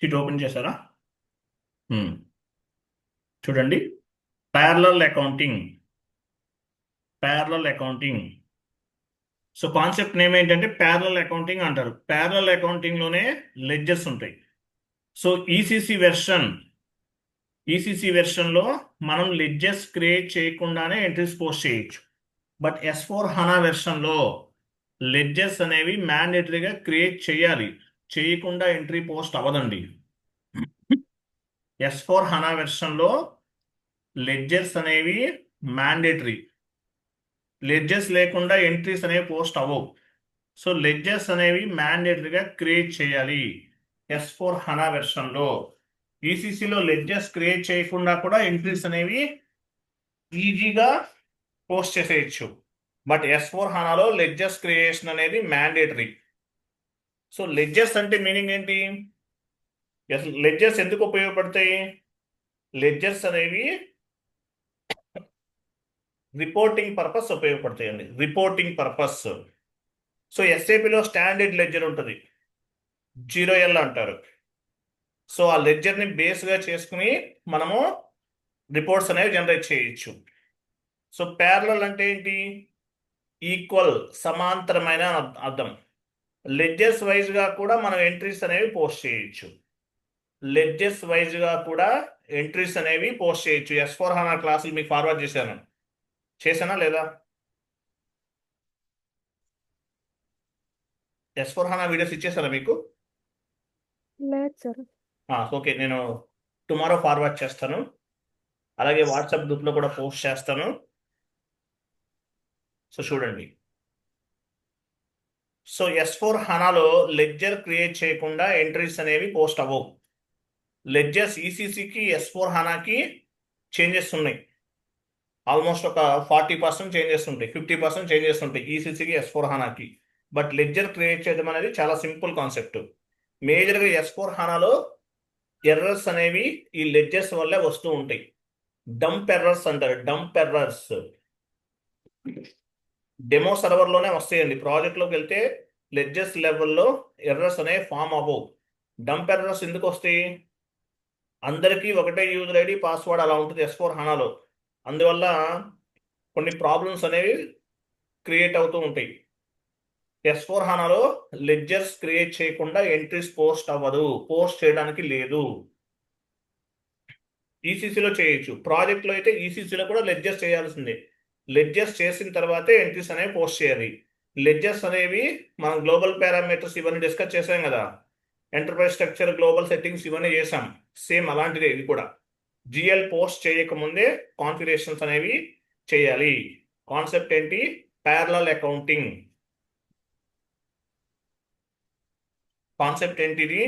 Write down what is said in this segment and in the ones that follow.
Sheet open చేశారా? చూడండి, parallel accounting. Parallel accounting. So concept name ఏంటంటే ప్యారలల్ అకౌంటింగ్ అంటారు. ప్యారలల్ అకౌంటింగ్ లోనే లెడ్జర్స్ ఉంటాయి. సో ఈసీసీ వెర్షన్ లో మనం లెడ్జర్స్ క్రియేట్ చేయకుండానే ఎంట్రీస్ పోస్ట్ చేయొచ్చు. బట్ S/4HANA వెర్షన్ లో లెడ్జర్స్ అనేవి మ్యాండేటరీగా క్రియేట్ చేయాలి. చేయకుండా ఎంట్రీ పోస్ట్ అవ్వదండి. S/4HANA వెర్షన్ లో లెడ్జర్స్ అనేవి మ్యాండేటరీ. లెడ్జర్స్ లేకుండా ఎంట్రీస్ అనేవి పోస్ట్ అవ్వవు. సో లెడ్జర్స్ అనేవి మ్యాండేటరీగా క్రియేట్ చేయాలి S/4HANA వెర్షన్లో. ఈసీసీలో లెడ్జర్స్ క్రియేట్ చేయకుండా కూడా ఎంట్రీస్ అనేవి ఈజీగా పోస్ట్ చేసేయచ్చు. బట్ S/4HANAలో లెడ్జర్స్ క్రియేషన్ అనేది మ్యాండేటరీ. సో లెడ్జర్స్ అంటే మీనింగ్ ఏంటి? లెడ్జర్స్ ఎందుకు ఉపయోగపడతాయి? లెడ్జర్స్ అనేవి రిపోర్టింగ్ పర్పస్ ఉపయోగపడతాయండి. Reporting purpose. సో ఎస్ఏపిలో స్టాండర్డ్ లెడ్జర్ ఉంటుంది, 0L అంటారు. సో ఆ లెడ్జర్ని బేస్గా చేసుకుని మనము రిపోర్ట్స్ అనేవి జనరేట్ చేయొచ్చు. సో ప్యారలల్ అంటే ఏంటి? ఈక్వల్, సమాంతరమైన అర్థం. లెడ్జర్స్ వైజ్గా కూడా మనం ఎంట్రీస్ అనేవి పోస్ట్ చేయొచ్చు. లెడ్జర్స్ వైజ్గా కూడా ఎంట్రీస్ అనేవి పోస్ట్ చేయొచ్చు. S/4HANA క్లాసులు మీకు ఫార్వర్డ్ చేశానా లేదా? S/4HANA వీడియోస్ ఇచ్చేసారా మీకు? లేదు సార్. ఓకే, నేను టుమారో ఫార్వర్డ్ చేస్తాను. అలాగే వాట్సాప్ గ్రూప్లో కూడా పోస్ట్ చేస్తాను. సో చూడండి. సో S/4HANAలో లెడ్జర్ క్రియేట్ చేయకుండా ఎంట్రీస్ అనేవి పోస్ట్ అవ్వవు. లెడ్జర్స్ ఈసీసీకి S/4HANAకి చేంజెస్ ఉన్నాయి. ఆల్మోస్ట్ ఒక 40% చేంజెస్ ఉంటాయి, 50% చేంజెస్ ఉంటాయి ఈసీసీకి S/4HANAకి. బట్ లెడ్జర్ క్రియేట్ చేయడం అనేది చాలా సింపుల్ కాన్సెప్ట్. మేజర్గా S/4HANAలో ఎర్రర్స్ అనేవి ఈ లెడ్జర్స్ వల్లే వస్తూ ఉంటాయి. డంప్ ఎర్రర్స్ అంటారు. డంప్ ఎర్రర్స్ డెమో సర్వర్లోనే వస్తాయండి. ప్రాజెక్ట్లోకి వెళ్తే లెడ్జర్స్ లెవెల్లో ఎర్రర్స్ అనేవి ఫామ్ అవ్వవు. డంప్ ఎర్రర్స్ ఎందుకు వస్తాయి? అందరికీ ఒకటే యూజర్ ఐడి, పాస్వర్డ్ అలా ఉంటుంది S/4HANAలో. అందువల్ల కొన్ని ప్రాబ్లమ్స్ అనేవి క్రియేట్ అవుతూ ఉంటాయి. S/4HANAలో లెడ్జర్స్ క్రియేట్ చేయకుండా ఎంట్రీస్ పోస్ట్ అవ్వదు, పోస్ట్ చేయడానికి లేదు. ఈసీసీలో చేయొచ్చు. ప్రాజెక్ట్లో అయితే ఈసీసీలో కూడా లెడ్జర్స్ చేయాల్సిందే. లెడ్జర్స్ చేసిన తర్వాతే ఎంట్రీస్ అనేవి పోస్ట్ చేయాలి. లెడ్జర్స్ అనేవి మనం గ్లోబల్ పారామీటర్స్ ఇవన్నీ డిస్కస్ చేసాం కదా. ఎంటర్ప్రైజ్ స్ట్రక్చర్, గ్లోబల్ సెట్టింగ్స్ ఇవన్నీ చేసాం. సేమ్ అలాంటిదే ఇది కూడా. జిఎల్ పోస్ట్ చేయకముందే కాన్ఫిగరేషన్స్ అనేవి చేయాలి. కాన్సెప్ట్ ఏంటి? Parallel accounting. కాన్సెప్ట్ ఏంటిది?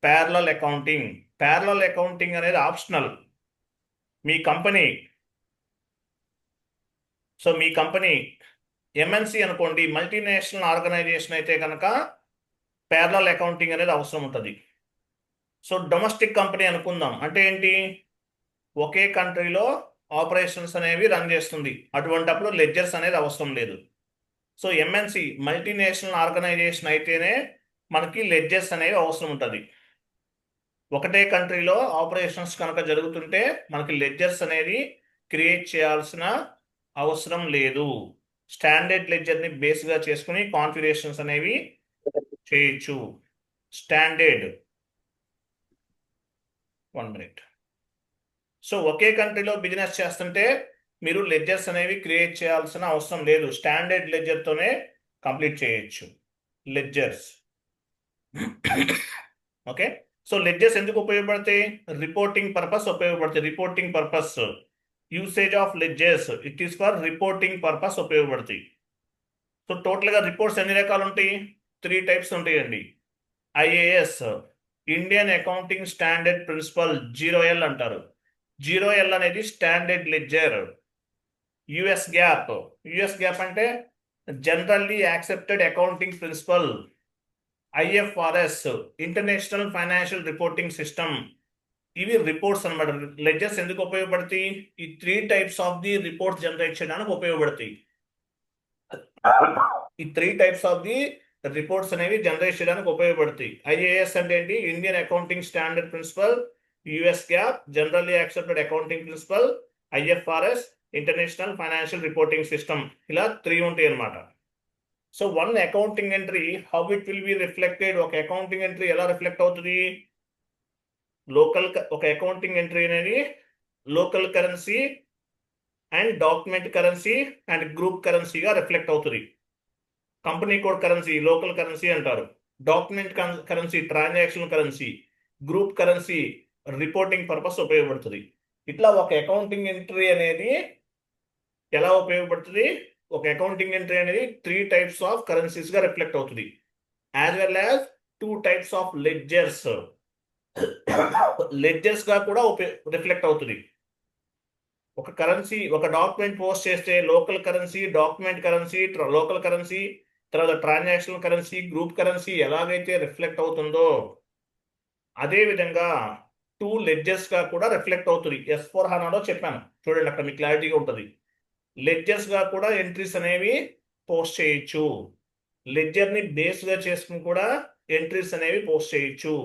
Parallel accounting. ప్యారలల్ అకౌంటింగ్ అనేది ఆప్షనల్. మీ కంపెనీ ఎంఎన్సి అనుకోండి, మల్టీనేషనల్ ఆర్గనైజేషన్ అయితే కనుక ప్యారలల్ అకౌంటింగ్ అనేది అవసరం ఉంటుంది. సో డొమెస్టిక్ కంపెనీ అనుకుందాం, అంటే ఏంటి? ఒకే కంట్రీలో ఆపరేషన్స్ అనేవి రన్ చేస్తుంది. అటువంటప్పుడు లెడ్జర్స్ అనేది అవసరం లేదు. సో ఎంఎన్సి మల్టీనేషనల్ ఆర్గనైజేషన్ అయితేనే మనకి లెడ్జర్స్ అనేవి అవసరం ఉంటుంది. ఒకటే కంట్రీలో ఆపరేషన్స్ కనుక జరుగుతుంటే మనకి లెడ్జర్స్ అనేది క్రియేట్ చేయాల్సిన అవసరం లేదు. స్టాండర్డ్ లెడ్జర్ని బేస్గా చేసుకుని కాన్ఫిగరేషన్స్ అనేవి చేయొచ్చు. Standard 1 minute. సో ఒకే కంట్రీలో బిజినెస్ చేస్తుంటే మీరు లెడ్జర్స్ అనేవి క్రియేట్ చేయాల్సిన అవసరం లేదు. స్టాండర్డ్ లెడ్జర్తోనే కంప్లీట్ చేయొచ్చు లెడ్జర్స్. ఓకే. సో లెడ్జర్స్ ఎందుకు ఉపయోగపడతాయి? రిపోర్టింగ్ పర్పస్ ఉపయోగపడతాయి. Reporting purpose, usage of ledgers, it is for reporting purpose ఉపయోగపడతాయి. సో టోటల్గా రిపోర్ట్స్ ఎన్ని రకాలు ఉంటాయి? 3 టైప్స్ ఉంటాయండి. IAS, Indian accounting standard principle, 0L అంటారు. 0L అనేది స్టాండర్డ్ లెడ్జర్. యుఎస్ గ్యాప్ అంటే generally accepted accounting principle. IFRS, international financial reporting system. ఇవి రిపోర్ట్స్ అనమాట. లెడ్జర్స్ ఎందుకు ఉపయోగపడతాయి? ఈ 3 types of the reports generate చేయడానికి ఉపయోగపడతాయి. ఈ 3 టైప్స్ ఆఫ్ ది రిపోర్ట్స్ అనేవి జనరేట్ చేయడానికి ఉపయోగపడతాయి. ఐఏఎస్ అంటే ఏంటి? Indian accounting standard principle, US GAAP, generally accepted accounting principle, IFRS, international financial reporting system, ఇలా 3 ఉంటాయి అన్నమాట. So one accounting entry how it will be reflected? ఒక అకౌంటింగ్ ఎంట్రీ ఎలా రిఫ్లెక్ట్ అవుతుంది? ఒక అకౌంటింగ్ ఎంట్రీ అనేది local currency and document currency and group కరెన్సీగా reflect అవుతుంది. Company code currency local currency అంటారు, document currency transaction currency, group currency reporting purpose ఉపయోగపడుతుంది. ఇట్లా ఒక అకౌంటింగ్ ఎంట్రీ అనేది ఎలా ఉపయోగపడుతుంది? ఒక అకౌంటింగ్ ఎంట్రీ అనేది 3 టైప్స్ ఆఫ్ కరెన్సీస్ గా రిఫ్లెక్ట్ అవుతుంది, as well as 2 types of ledgers. Ledgers గా కూడా రిఫ్లెక్ట్ అవుతుంది. ఒక కరెన్సీ, ఒక డాక్యుమెంట్ పోస్ట్ చేస్తే local currency, document currency, local currency, తర్వాత ట్రాన్సాక్షన్ కరెన్సీ, గ్రూప్ కరెన్సీ ఎలాగైతే రిఫ్లెక్ట్ అవుతుందో అదే విధంగా 2 లెడ్జర్స్ గా కూడా రిఫ్లెక్ట్ అవుతుంది. S/4HANAలో చెప్పాను చూడండి, అక్కడ మీకు క్లారిటీగా ఉంటుంది. లెడ్జర్స్ గా కూడా ఎంట్రీస్ అనేవి పోస్ట్ చేయొచ్చు. లెడ్జర్ ని బేస్ గా చేసుకుని కూడా ఎంట్రీస్ అనేవి పోస్ట్ చేయొచ్చు.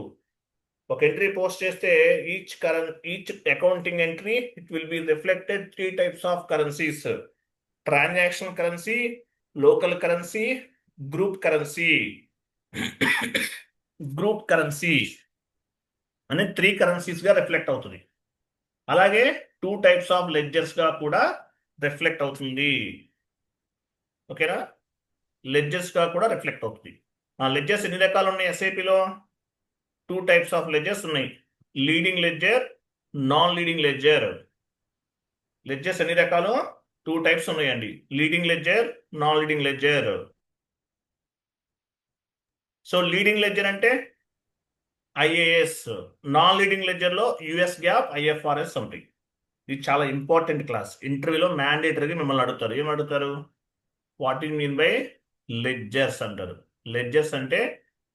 ఒక ఎంట్రీ పోస్ట్ చేస్తే each accounting entry it will be reflected 3 types of currencies, transaction currency, local currency, group currency. Group currency అనే 3 కరెన్సీస్ గా రిఫ్లెక్ట్ అవుతుంది. అలాగే 2 టైప్స్ ఆఫ్ లెడ్జర్స్ గా కూడా రిఫ్లెక్ట్ అవుతుంది. ఓకేనా? లెడ్జర్స్ గా కూడా రిఫ్లెక్ట్ అవుతుంది. ఆ లెడ్జర్స్ ఎన్ని రకాలు ఉన్నాయి? ఎస్ఐపిలో 2 టైప్స్ ఆఫ్ లెడ్జర్స్ ఉన్నాయి, leading ledger, non leading ledger. Ledgers ఎన్ని రకాలు? 2 టైప్స్ ఉన్నాయండి, leading ledger, non leading ledger. So leading ledger అంటే ఐఏఎస్, నాన్ లీడింగ్ లెడ్జర్ లో యుఎస్ గ్యాప్, ఐఎఫ్ఆర్ఎస్ ఉంటాయి. ఇది చాలా ఇంపార్టెంట్ క్లాస్. ఇంటర్వ్యూలో మ్యాండేటరీగా మిమ్మల్ని అడుగుతారు. ఏం అడుగుతారు? What you mean by ledgers అంటారు. లెడ్జర్స్ అంటే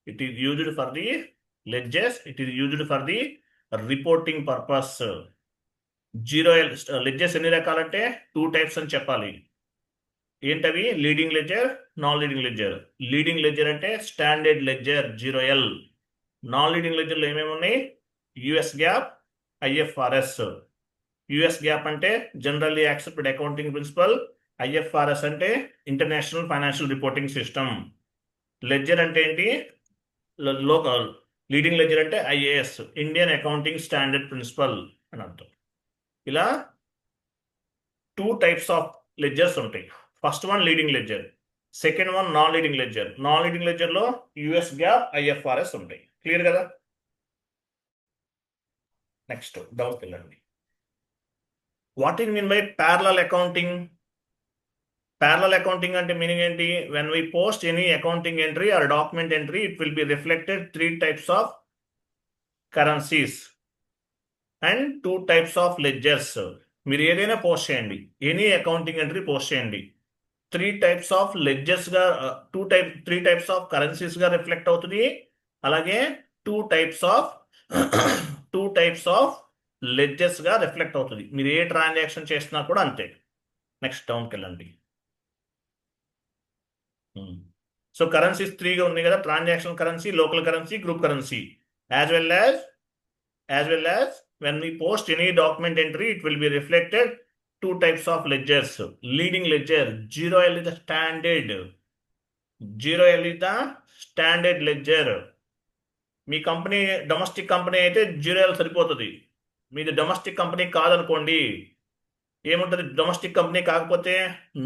it is used for the reporting purpose. Ledgers ఎన్ని రకాలంటే 2 టైప్స్ అని చెప్పాలి. ఏంటవి? Leading ledger, non leading ledger. Leading ledger అంటే standard ledger 0L. Non leading లెడ్జర్లో ఏమేమి ఉన్నాయి? US GAAP, IFRS. US GAAP అంటే generally accepted accounting principle, IFRS అంటే international financial reporting system. Ledger అంటే ఏంటి? లోకల్. లీడింగ్ లెడ్జర్ అంటే IAS, Indian accounting standard principle అని అర్థం. ఇలా 2 టైప్స్ ఆఫ్ లెడ్జర్స్ ఉంటాయి. First one leading ledger, second one non leading ledger. Non leading ledger లో US GAAP, IFRS ఉంటాయి. Clear కదా? నెక్స్ట్ డౌట్ వెళ్ళండి. What is mean by parallel accounting? Parallel accounting అంటే meaning ఏంటి? When we post any accounting entry or document entry it will be reflected 3 types of currencies and 2 types of ledgers. మీరు ఏదైనా post చేయండి, any accounting entry post చేయండి, 3 types of ledgers గా 3 types of currencies గా reflect అవుతుంది. అలాగే 2 types of ledgers గా reflect అవుతుంది. మీరు ఏ ట్రాన్సాక్షన్ చేసినా కూడా అంతే. నెక్స్ట్ డౌన్కి వెళ్ళండి. సో కరెన్సీస్ 3గా ఉన్నాయి కదా, transaction currency, local currency, group currency. As well as when we post any document entry it will be reflected 2 types of ledgers. Leading ledger 0L is the standard ledger. మీ company domestic company అయితే 0L సరిపోతుంది. మీది domestic company కాదనుకోండి, ఏముంటుంది? Domestic company కాకపోతే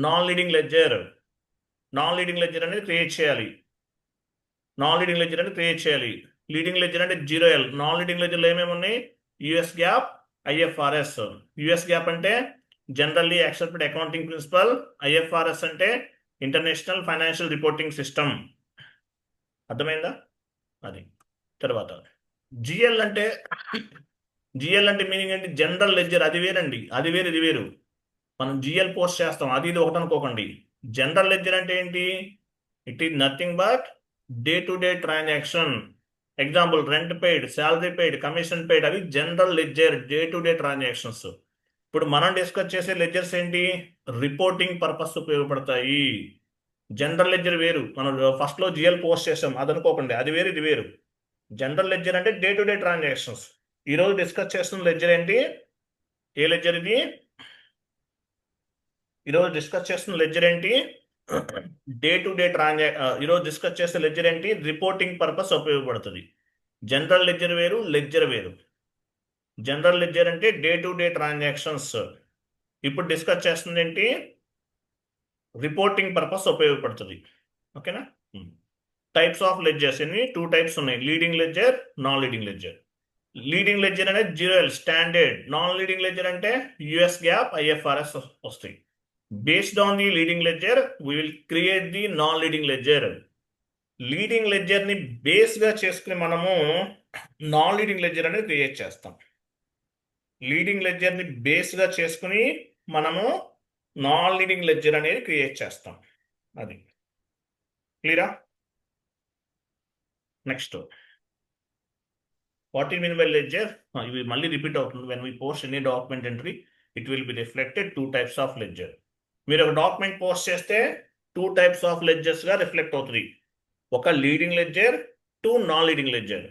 non leading ledger అనేది create చేయాలి. Leading ledger అంటే 0L. నాన్ లీడింగ్ లెడ్జర్లో ఏమేమి ఉన్నాయి? US GAAP, IFRS. US GAAP అంటే generally accepted accounting principle, IFRS అంటే ఇంటర్నేషనల్ ఫైనాన్షియల్ రిపోర్టింగ్ సిస్టమ్. అర్థమైందా? అది తర్వాత జిఎల్ అంటే మీనింగ్ ఏంటి? General ledger. అది వేరండి, అది వేరు, ఇది వేరు. మనం జిఎల్ పోస్ట్ చేస్తాం, అది ఇది ఒకటి అనుకోకండి. జనరల్ లెడ్జర్ అంటే ఏంటి? It is nothing but day to day transaction. Example rent paid, salary paid, commission paid, అవి general ledger, day to day transactions. ఇప్పుడు మనం డిస్కస్ చేసే లెడ్జర్స్ ఏంటి? రిపోర్టింగ్ పర్పస్ ఉపయోగపడతాయి. జనరల్ లెడ్జర్ వేరు, మనం ఫస్ట్ లో జిఎల్ పోస్ట్ చేస్తాం, అది అనుకోకండి, అది వేరు ఇది వేరు. జనరల్ లెడ్జర్ అంటే డే టు డే ట్రాన్సాక్షన్స్. ఈరోజు డిస్కస్ చేస్తున్న లెడ్జర్ ఏంటి? ఏ లెడ్జర్ ఇది? ఈరోజు డిస్కస్ చేస్తున్న లెడ్జర్ ఏంటి? డే టు డే ఈరోజు డిస్కస్ చేసే లెడ్జర్ ఏంటి? రిపోర్టింగ్ పర్పస్ ఉపయోగపడుతుంది. జనరల్ లెడ్జర్ వేరు, లెడ్జర్ వేరు. జనరల్ లెడ్జర్ అంటే డే టు డే ట్రాన్సాక్షన్స్. ఇప్పుడు డిస్కస్ చేస్తుంది ఏంటి? రిపోర్టింగ్ పర్పస్ ఉపయోగపడుతుంది. ఓకేనా? టైప్స్ ఆఫ్ లెడ్జర్స్ ఎన్ని? 2 టైప్స్ ఉన్నాయి, leading ledger, non leading ledger. Leading ledger అనేది zero L standard. Non leading ledger అంటే యుఎస్ గ్యాప్, ఐఎఫ్ఆర్ఎస్ వస్తాయి. Based on the leading ledger we will create the non leading ledger. Leading ledger ని base గా చేసుకుని మనము non leading ledger అనేది create చేస్తాం. Leading ledger ని బేస్ గా చేసుకుని మనము నాన్ లీడింగ్ లెడ్జర్ అనేది క్రియేట్ చేస్తాం. అది క్లియరా? Next, what you mean by ledger? ఇవి మళ్ళీ రిపీట్ అవుతుంది. When we post any document entry it will be reflected 2 types of ledger. మీరు ఒక డాక్యుమెంట్ పోస్ట్ చేస్తే 2 టైప్స్ ఆఫ్ లెడ్జర్స్ గా రిఫ్లెక్ట్ అవుతుంది. ఒక leading ledger, 2 non leading ledger.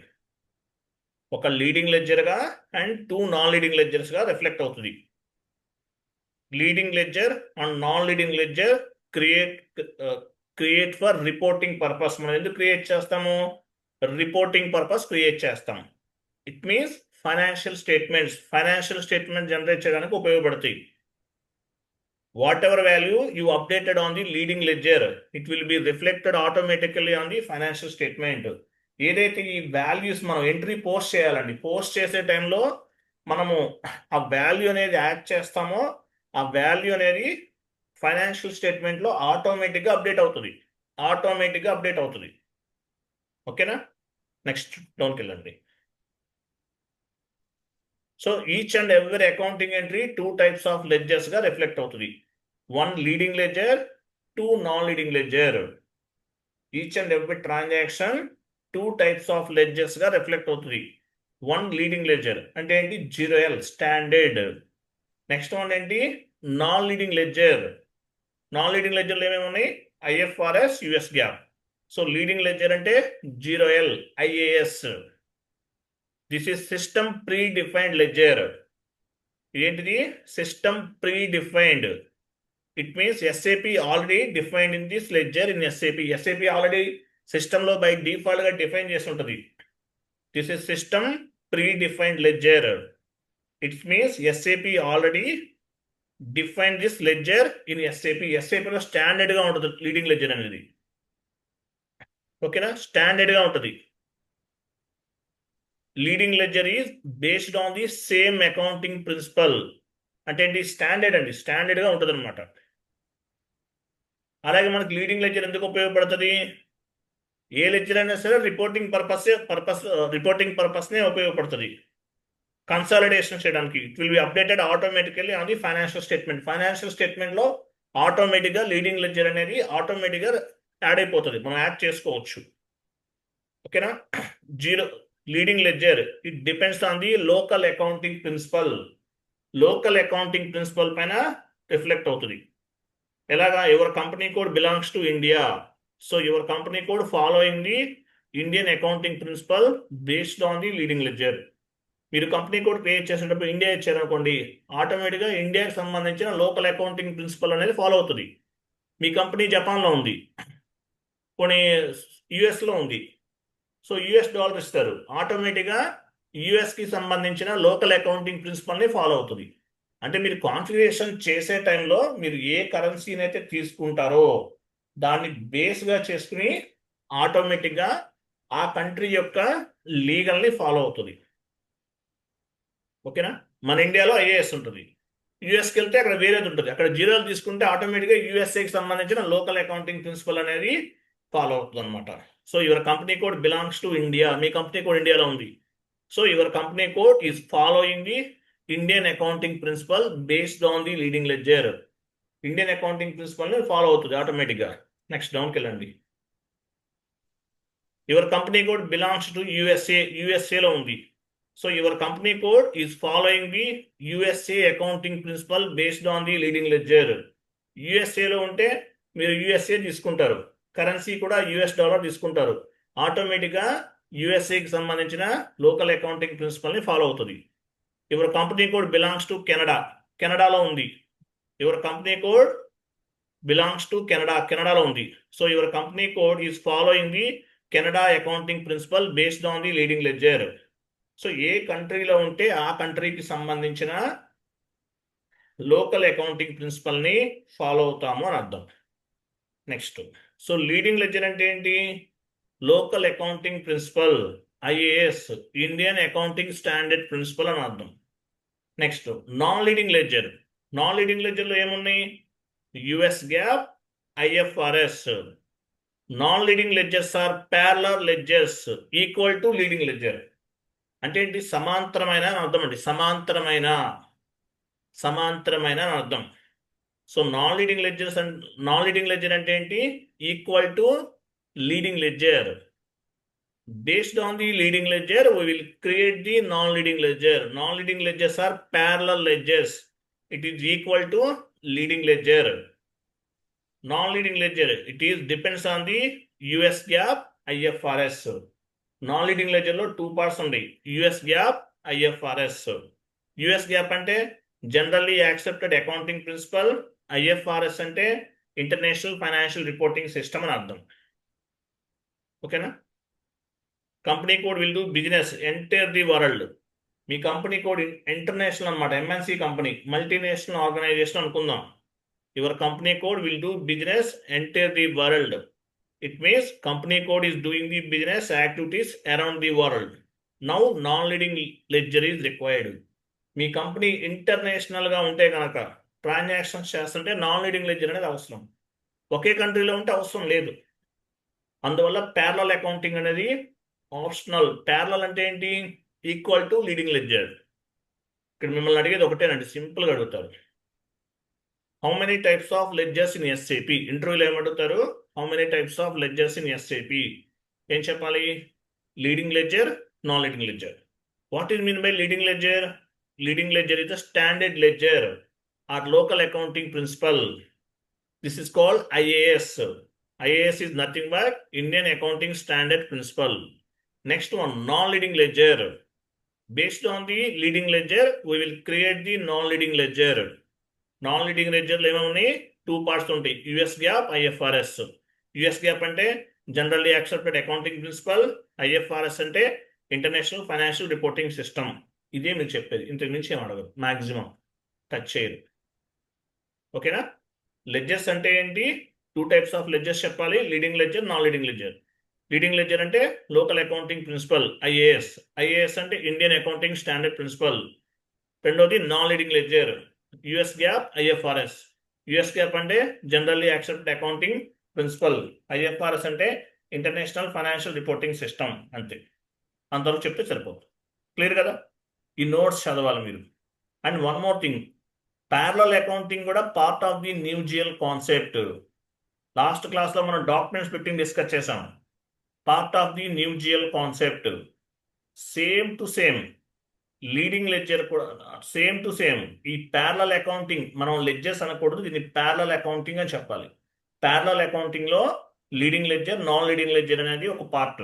ఒక లీడింగ్ లెడ్జర్ గా అండ్ 2 నాన్ లీడింగ్ లెడ్జర్స్ గా రిఫ్లెక్ట్ అవుతుంది. Leading ledger and non leading ledger create for reporting purpose. మనం ఎందుకు క్రియేట్ చేస్తాము? రిపోర్టింగ్ పర్పస్ క్రియేట్ చేస్తాం. It means financial statement generate చేయడానికి ఉపయోగపడతాయి. What ever value you updated on the leading ledger it will be reflected automatically on the financial statement. ఏదైతే ఈ values మనం entry post చేయాలండి, పోస్ట్ చేసే టైంలో మనము ఆ వాల్యూ అనేది యాడ్ చేస్తామో ఆ వాల్యూ అనేది ఫైనాన్షియల్ స్టేట్మెంట్ లో ఆటోమేటిక్గా అప్డేట్ అవుతుంది. ఓకేనా? నెక్స్ట్ డౌన్కి వెళ్ళండి. So each and every accounting entry 2 types of ledgers గా రిఫ్లెక్ట్ అవుతుంది. 1 leading ledger, 2 non leading ledger. Each and every transaction 2 types of ledgers గా రిఫ్లెక్ట్ అవుతుంది. 1 లీడింగ్ లెడ్జర్ అంటే ఏంటి? Zero L standard. నెక్స్ట్ వన్ ఏంటి? Non leading ledger. Non leading లెడ్జర్లు ఏమేమి ఉన్నాయి? IFRS, US GAAP. So leading ledger అంటే zero L, IAS. This is system pre defined ledger. ఏంటిది? System pre defined. It means SAP already defined in this ledger in SAP already system లో by default గా define చేసి ఉంటుంది. This is system pre defined ledger. It means SAP already define this ledger in SAP లో standard గా ఉంటుంది leading ledger అనేది. ఓకేనా? Standard గా ఉంటుంది. Leading ledger is based on the same accounting principle. అంటే ఏంటి? స్టాండర్డ్ అండి, స్టాండర్డ్ గా ఉంటుంది అనమాట. అలాగే మనకి లీడింగ్ లెడ్జర్ ఎందుకు ఉపయోగపడుతుంది? ఏ లెడ్జర్ అయినా సరే రిపోర్టింగ్ పర్పస్ నే ఉపయోగపడుతుంది. కన్సాలిడేషన్ చేయడానికి it will be updated automatically on the financial statement లో ఆటోమేటిక్ గా లీడింగ్ లెడ్జర్ అనేది ఆటోమేటిక్ గా యాడ్ అయిపోతుంది, మనం యాడ్ చేసుకోవచ్చు. ఓకేనా? Leading ledger it depends on the local accounting principle పైన రిఫ్లెక్ట్ అవుతుంది. ఎలాగా? Your company code belongs to India, so your company code following the Indian accounting principle based on the leading ledger. మీరు company code create చేసేటప్పుడు India ఇచ్చారనుకోండి, ఆటోమేటిక్గా ఇండియాకి సంబంధించిన local accounting principle అనేది ఫాలో అవుతుంది. మీ కంపెనీ జపాన్లో ఉంది, కొన్ని యుఎస్లో ఉంది, సో యుఎస్ డాలర్ ఇస్తారు, ఆటోమేటిక్గా యుఎస్కి సంబంధించిన లోకల్ అకౌంటింగ్ ప్రిన్సిపల్ని ఫాలో అవుతుంది. అంటే మీరు కాన్ఫిగరేషన్ చేసే టైంలో మీరు ఏ కరెన్సీని అయితే తీసుకుంటారో దాన్ని బేస్గా చేసుకుని ఆటోమేటిక్గా ఆ కంట్రీ యొక్క లీగల్ని ఫాలో అవుతుంది. ఓకేనా? మన ఇండియాలో ఐఏఎస్ ఉంటుంది, యుఎస్కి వెళ్తే అక్కడ వేరేది ఉంటుంది. అక్కడ జీరోలు తీసుకుంటే ఆటోమేటిక్గా యుఎస్ఏకి సంబంధించిన లోకల్ అకౌంటింగ్ ప్రిన్సిపల్ అనేది ఫాలో అవుతుంది అనమాట. So your company code belongs to India, మీ కంపెనీ కోడ్ ఇండియాలో ఉంది, so your company code is following the Indian accounting principle based on the leading ledger. Indian accounting ప్రిన్సిపల్ని ఫాలో అవుతుంది ఆటోమేటిక్గా. Next డౌన్కి వెళ్ళండి. Your company code belongs to యుఎస్ఏలో ఉంది, so your company code is following the USA accounting principle based on the leading ledger. యుఎస్ఏలో ఉంటే మీరు USA తీసుకుంటారు, కరెన్సీ కూడా యుఎస్ డాలర్ తీసుకుంటారు, ఆటోమేటిక్గా యుఎస్ఏకి సంబంధించిన లోకల్ అకౌంటింగ్ ప్రిన్సిపల్ని ఫాలో అవుతుంది. Your company code belongs to Canada, కెనడాలో ఉంది. Your company code belongs to Canada, కెనడాలో ఉంది. So your company code is following the Canada accounting principle based on the leading ledger. So ఏ కంట్రీలో ఉంటే ఆ కంట్రీకి సంబంధించిన లోకల్ అకౌంటింగ్ ప్రిన్సిపల్ని ఫాలో అవుతాము అని అర్థం. నెక్స్ట్, సో లీడింగ్ లెడ్జర్ అంటే ఏంటి? Local accounting principle, IAS, Indian accounting standard principle అని అర్థం. Next, non leading ledger. Non leading లెడ్జర్లో ఏమున్నాయి? US GAAP, IFRS. Non leading ledgers are parallel ledgers equal to leading ledger. అంటే ఏంటి? సమాంతరమైన అని అర్థం అండి. సమాంతరమైన అని అర్థం. సో నాన్ లీడింగ్ లెడ్జర్ అంటే ఏంటి? Equal to leading ledger. Based on the leading ledger, we will create the non-leading ledger. Non-leading ledgers are parallel ledgers. It is equal to leading ledger. Non-leading ledger, it is depends on the US GAAP, IFRS. Non-leading ledger లో 2 parts ఉన్నాయి, US GAAP, IFRS. US GAAP అంటే generally accepted accounting principle, IFRS అంటే international financial reporting system అని అర్థం. ఓకేనా? Company code will do business entire the world. మీ company code international అనమాట, MNC company, multinational organisation అనుకుందాం. Your company code will do business entire the world. It means company code is doing the business activities around the world. Now non leading ledger is required. మీ company ఇంటర్నేషనల్గా ఉంటే కనుక, transactions చేస్తుంటే non leading ledger అనేది అవసరం. ఒకే కంట్రీలో ఉంటే అవసరం లేదు. అందువల్ల ప్యారలల్ అకౌంటింగ్ అనేది ఆప్షనల్. ప్యారలల్ అంటే ఏంటి? Equal to leading ledger. ఇక్కడ మిమ్మల్ని అడిగేది ఒకటేనండి, సింపుల్గా అడుగుతారు, how many types of ledgers in SAP. ఇంటర్వ్యూలో ఏమడుగుతారు? How many types of ledgers in SAP. ఏం చెప్పాలి? Leading ledger, non leading ledger. What is mean by leading ledger? Leading ledger is the standard ledger or local accounting principle. This is called IAS. IAS is nothing but Indian Accounting Standard Principle. Next one, non-leading ledger. Based on the leading ledger, we will create the non-leading ledger. Non-leading ledger లో ఏమవునాయి? 2 parts ఉంటాయి, US GAAP, IFRS. US GAAP అంటే generally accepted accounting principle, IFRS అంటే international financial reporting system. ఇదే మీకు చెప్పేది, ఇంతకు మించి ఏం అడగదు, మాక్సిమం టచ్ చేయరు. ఓకేనా? లెడ్జర్స్ అంటే ఏంటి? 2 టైప్స్ ఆఫ్ లెడ్జర్స్ చెప్పాలి, leading ledger, non leading ledger. Leading ledger అంటే local accounting principle, IAS. IAS అంటే ఇండియన్ అకౌంటింగ్ స్టాండర్డ్ ప్రిన్సిపల్. రెండోది non leading ledger, US GAAP, IFRS. US GAAP అంటే generally accepted accounting principle, IFRS అంటే international financial reporting system. అంతే, అంతవరకు చెప్తే సరిపోతుంది. Clear కదా? ఈ నోట్స్ చదవాలి మీరు. And one more thing, parallel accounting కూడా part of the new GL concept. Last క్లాస్లో మనం డాక్యుమెంట్స్ ఫిట్టింగ్ డిస్కస్ చేసాం. Part of the new GL concept. Same to same leading ledger కూడా సేమ్ టు సేమ్. ఈ parallel accounting మనం ledgers అనకూడదు, దీన్ని parallel accounting అని చెప్పాలి. ప్యారలల్ అకౌంటింగ్లో leading ledger, non leading ledger అనేది ఒక పార్ట్.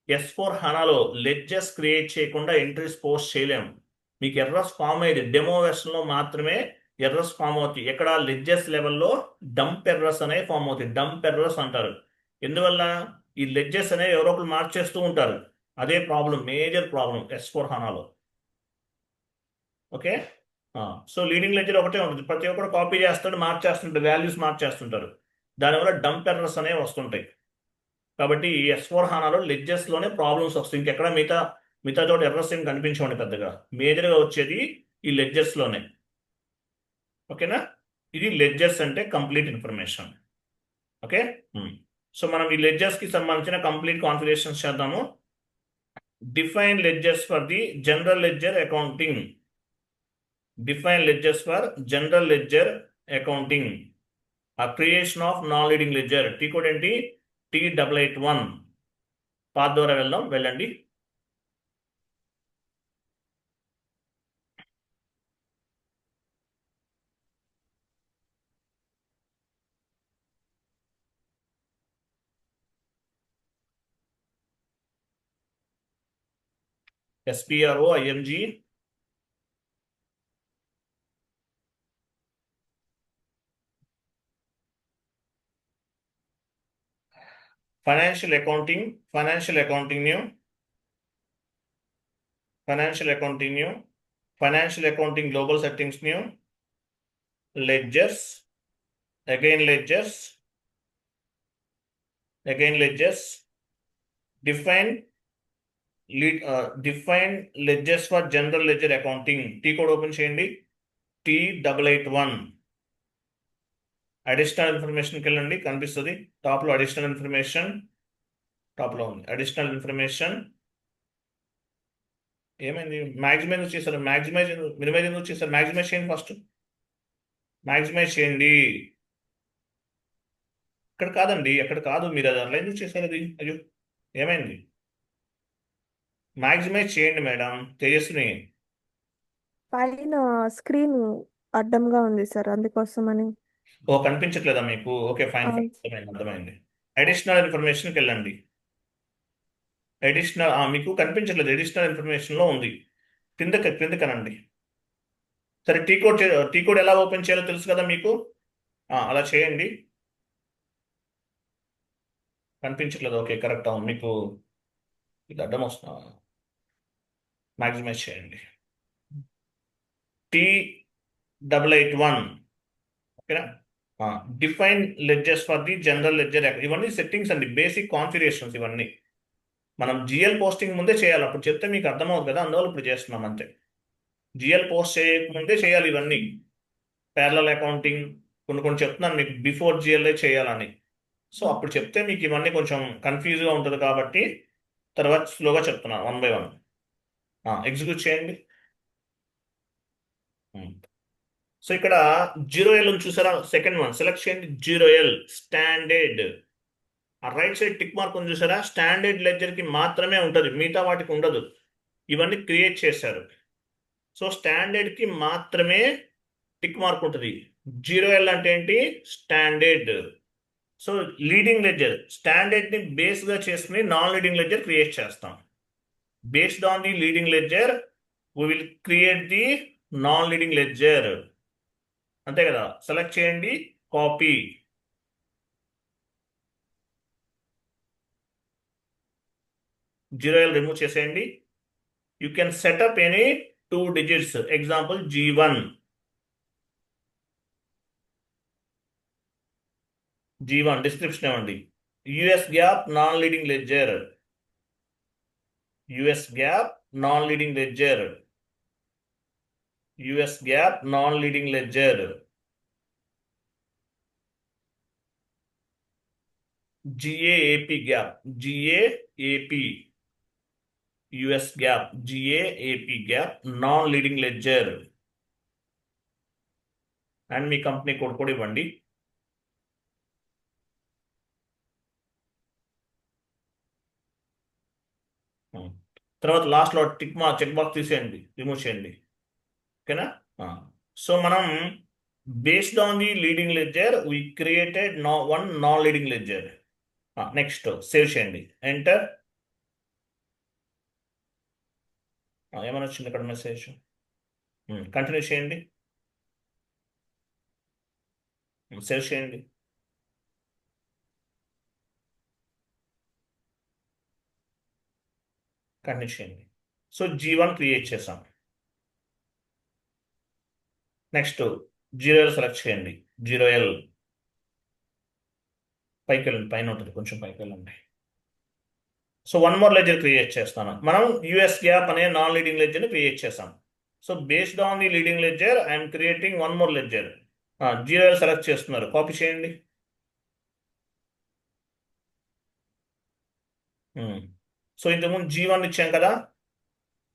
S4 హనాలో లెడ్జర్స్ క్రియేట్ చేయకుండా ఎంట్రీస్ పోస్ట్ చేయలేము. మీకు ఎర్రర్స్ ఫామ్ అయ్యేది డెమో వెర్షన్లో మాత్రమే ఎర్రర్స్ ఫామ్ అవుతాయి. ఎక్కడ? లెడ్జర్స్ లెవెల్లో డంప్ ఎర్రర్స్ అనేవి ఫామ్ అవుతాయి. డంప్ ఎర్రర్స్ అంటారు. ఎందువల్ల? ఈ లెడ్జర్స్ అనేవి ఎవరో ఒకరు మార్చేస్తూ ఉంటారు. అదే ప్రాబ్లం, మేజర్ ప్రాబ్లం S4 హనాలో. ఓకే, సో లీడింగ్ లెడ్జర్ ఒకటే ఉంటుంది, ప్రతి ఒక్కరు కాపీ చేస్తాడు, మార్చేస్తుంటారు, వాల్యూస్ మార్చేస్తుంటారు. దానివల్ల డంప్ ఎర్రర్స్ అనేవి వస్తుంటాయి. కాబట్టి ఈ S4 హనాలో లెడ్జర్స్లోనే ప్రాబ్లమ్స్ వస్తాయి. ఇంకెక్కడ మిగతా చోట ఎర్రర్స్ ఏం కనిపించండి పెద్దగా. మేజర్గా వచ్చేది ఈ లెడ్జర్స్లోనే. ఓకేనా? ఇది లెడ్జర్స్ అంటే కంప్లీట్ ఇన్ఫర్మేషన్. ఓకే, సో మనం ఈ లెడ్జర్స్కి సంబంధించిన కంప్లీట్ కాన్ఫిగరేషన్స్ చేద్దాము. Define ledgers for the general ledger accounting. Define ledgers for general ledger accounting. ఆ creation of non leading ledger. T code ఏంటి? T881. పాత్ ద్వారా వెళ్ళండి. SPROIMG. Financial accounting new. Financial accounting global settings new. Ledgers, again ledgers. Define ledgers for general ledger accounting. T code open చేయండి. T881. Additional ఇన్ఫర్మేషన్కి వెళ్ళండి, కనిపిస్తుంది టాప్లో. Additional information టాప్లో ఉంది. Additional information ఏమైంది? మ్యాక్సిమైజ్ ఎందుకు చేశారు? మినిమైజ్ ఎందుకు చేశారు? మ్యాక్సిమైజ్ చేయండి ఫస్ట్. మ్యాక్సిమైజ్ చేయండి. ఇక్కడ కాదండి, అక్కడ కాదు. మీరు అది అట్లా ఎందుకు చేశారు? అది అయ్యో ఏమైంది? మ్యాక్సిమైజ్ చేయండి మేడం తేజస్విని. పైన స్క్రీన్ అడ్డంగా ఉంది సార్, అందుకోసమని. ఓ కనిపించట్లేదా మీకు? ఓకే ఫైన్, అర్థమైంది. అడిషనల్ ఇన్ఫర్మేషన్కి వెళ్ళండి. మీకు కనిపించట్లేదు. అడిషనల్ ఇన్ఫర్మేషన్లో ఉంది. క్రిందకనండి. సరే, టీ కోడ్ ఎలా ఓపెన్ చేయాలో తెలుసు కదా మీకు. అలా చేయండి. కనిపించట్లేదు. Okay correct. అవును, మీకు ఇది అడ్డం వస్తున్నా. మ్యాక్సిమైజ్ చేయండి. T881. ఓకేనా? Define ledgers for the general ledger. ఇవన్నీ సెట్టింగ్స్ అండి, బేసిక్ కాన్ఫిగరేషన్స్. ఇవన్నీ మనం జిఎల్ పోస్టింగ్ ముందే చేయాలి. అప్పుడు చెప్తే మీకు అర్థమవుతుంది కదా, అందువల్ల ఇప్పుడు చేస్తున్నాం అంతే. జిఎల్ పోస్ట్ చేయకముందే చేయాలి ఇవన్నీ. ప్యారలల్ అకౌంటింగ్ కొన్ని చెప్తున్నాను మీకు, బిఫోర్ జిఎల్ఏ చేయాలని. సో అప్పుడు చెప్తే మీకు ఇవన్నీ కొంచెం కన్ఫ్యూజ్గా ఉంటుంది కాబట్టి తర్వాత స్లోగా చెప్తున్నాను, 1 by 1. ఎగ్జిక్యూట్ చేయండి. సో ఇక్కడ 0L చూసారా? సెకండ్ వన్ సెలెక్ట్ చేయండి. 0L standard. ఆ రైట్ సైడ్ టిక్ మార్క్ ఉంది చూసారా? స్టాండర్డ్ లెడ్జర్కి మాత్రమే ఉంటుంది, మిగతా వాటికి ఉండదు. ఇవన్నీ క్రియేట్ చేశారు. సో స్టాండర్డ్కి మాత్రమే టిక్ మార్క్ ఉంటుంది. 0L అంటే ఏంటి? స్టాండర్డ్. సో లీడింగ్ లెడ్జర్, స్టాండర్డ్ని బేస్గా చేసుకుని నాన్ లీడింగ్ లెడ్జర్ క్రియేట్ చేస్తాం. Based on the leading ledger we will create the non leading ledger. అంతే కదా? సెలెక్ట్ చేయండి, కాపీ. L రిమూవ్ చేసేయండి. You can set up any 2 digits. Example G1. Description ఇవ్వండి. US GAAP non leading ledger. US GAAP non leading ledger. US GAAP non leading ledger. GAAP GAAP. GAAP US GAAP. GAAP GAAP non leading ledger. And me company code కూడా ఇవ్వండి. తర్వాత లాస్ట్లో check box తీసేయండి, remove చేయండి. ఓకేనా? So మనం based on the leading ledger we created one non leading ledger. Next save చేయండి, enter. ఏమైనా వచ్చింది ఇక్కడ మెసేజ్? కంటిన్యూ చేయండి, సేవ్ చేయండి. కంటిన్యూ చేయండి. సో G1 క్రియేట్ చేసాం. నెక్స్ట్ 0L సెలెక్ట్ చేయండి. 0L పైకి వెళ్ళండి, పైన ఉంటుంది, కొంచెం పైకి వెళ్ళండి. సో 1 more లెడ్జర్ క్రియేట్ చేస్తాను. మనం యుఎస్ గ్యాప్ అనే నాన్ లీడింగ్ లెడ్జర్ని క్రియేట్ చేసాం. So based on the leading ledger I'm creating 1 more ledger. 0L select చేస్తున్నారు, కాపీ చేయండి. సో ఇంతకుముందు G1 ఇచ్చాం కదా,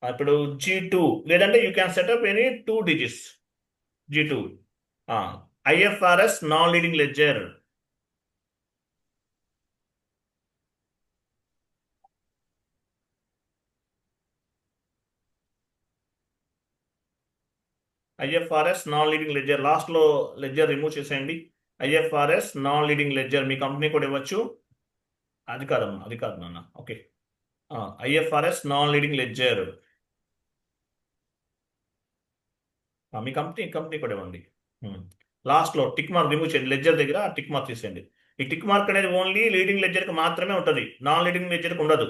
ఇప్పుడు G2, లేదంటే you can set up any 2 digits. G2 IFRS non leading ledger. IFRS non leading ledger. లాస్ట్లో ledger remove చేసేయండి. IFRS non leading ledger. మీ కంపెనీ కూడా ఇవ్వచ్చు. అది కాదు నాన్న. Okay, IFRS non leading ledger. మీ కంపెనీ కూడా ఇవ్వండి. లాస్ట్లో టిక్ మార్క్ రిమూవ్ చేయండి, లెడ్జర్ దగ్గర టిక్ మార్క్ తీసేయండి. ఈ టిక్ మార్క్ అనేది ఓన్లీ లీడింగ్ లెడ్జర్కి మాత్రమే ఉంటుంది, నాన్ లీడింగ్ లెడ్జర్కి ఉండదు.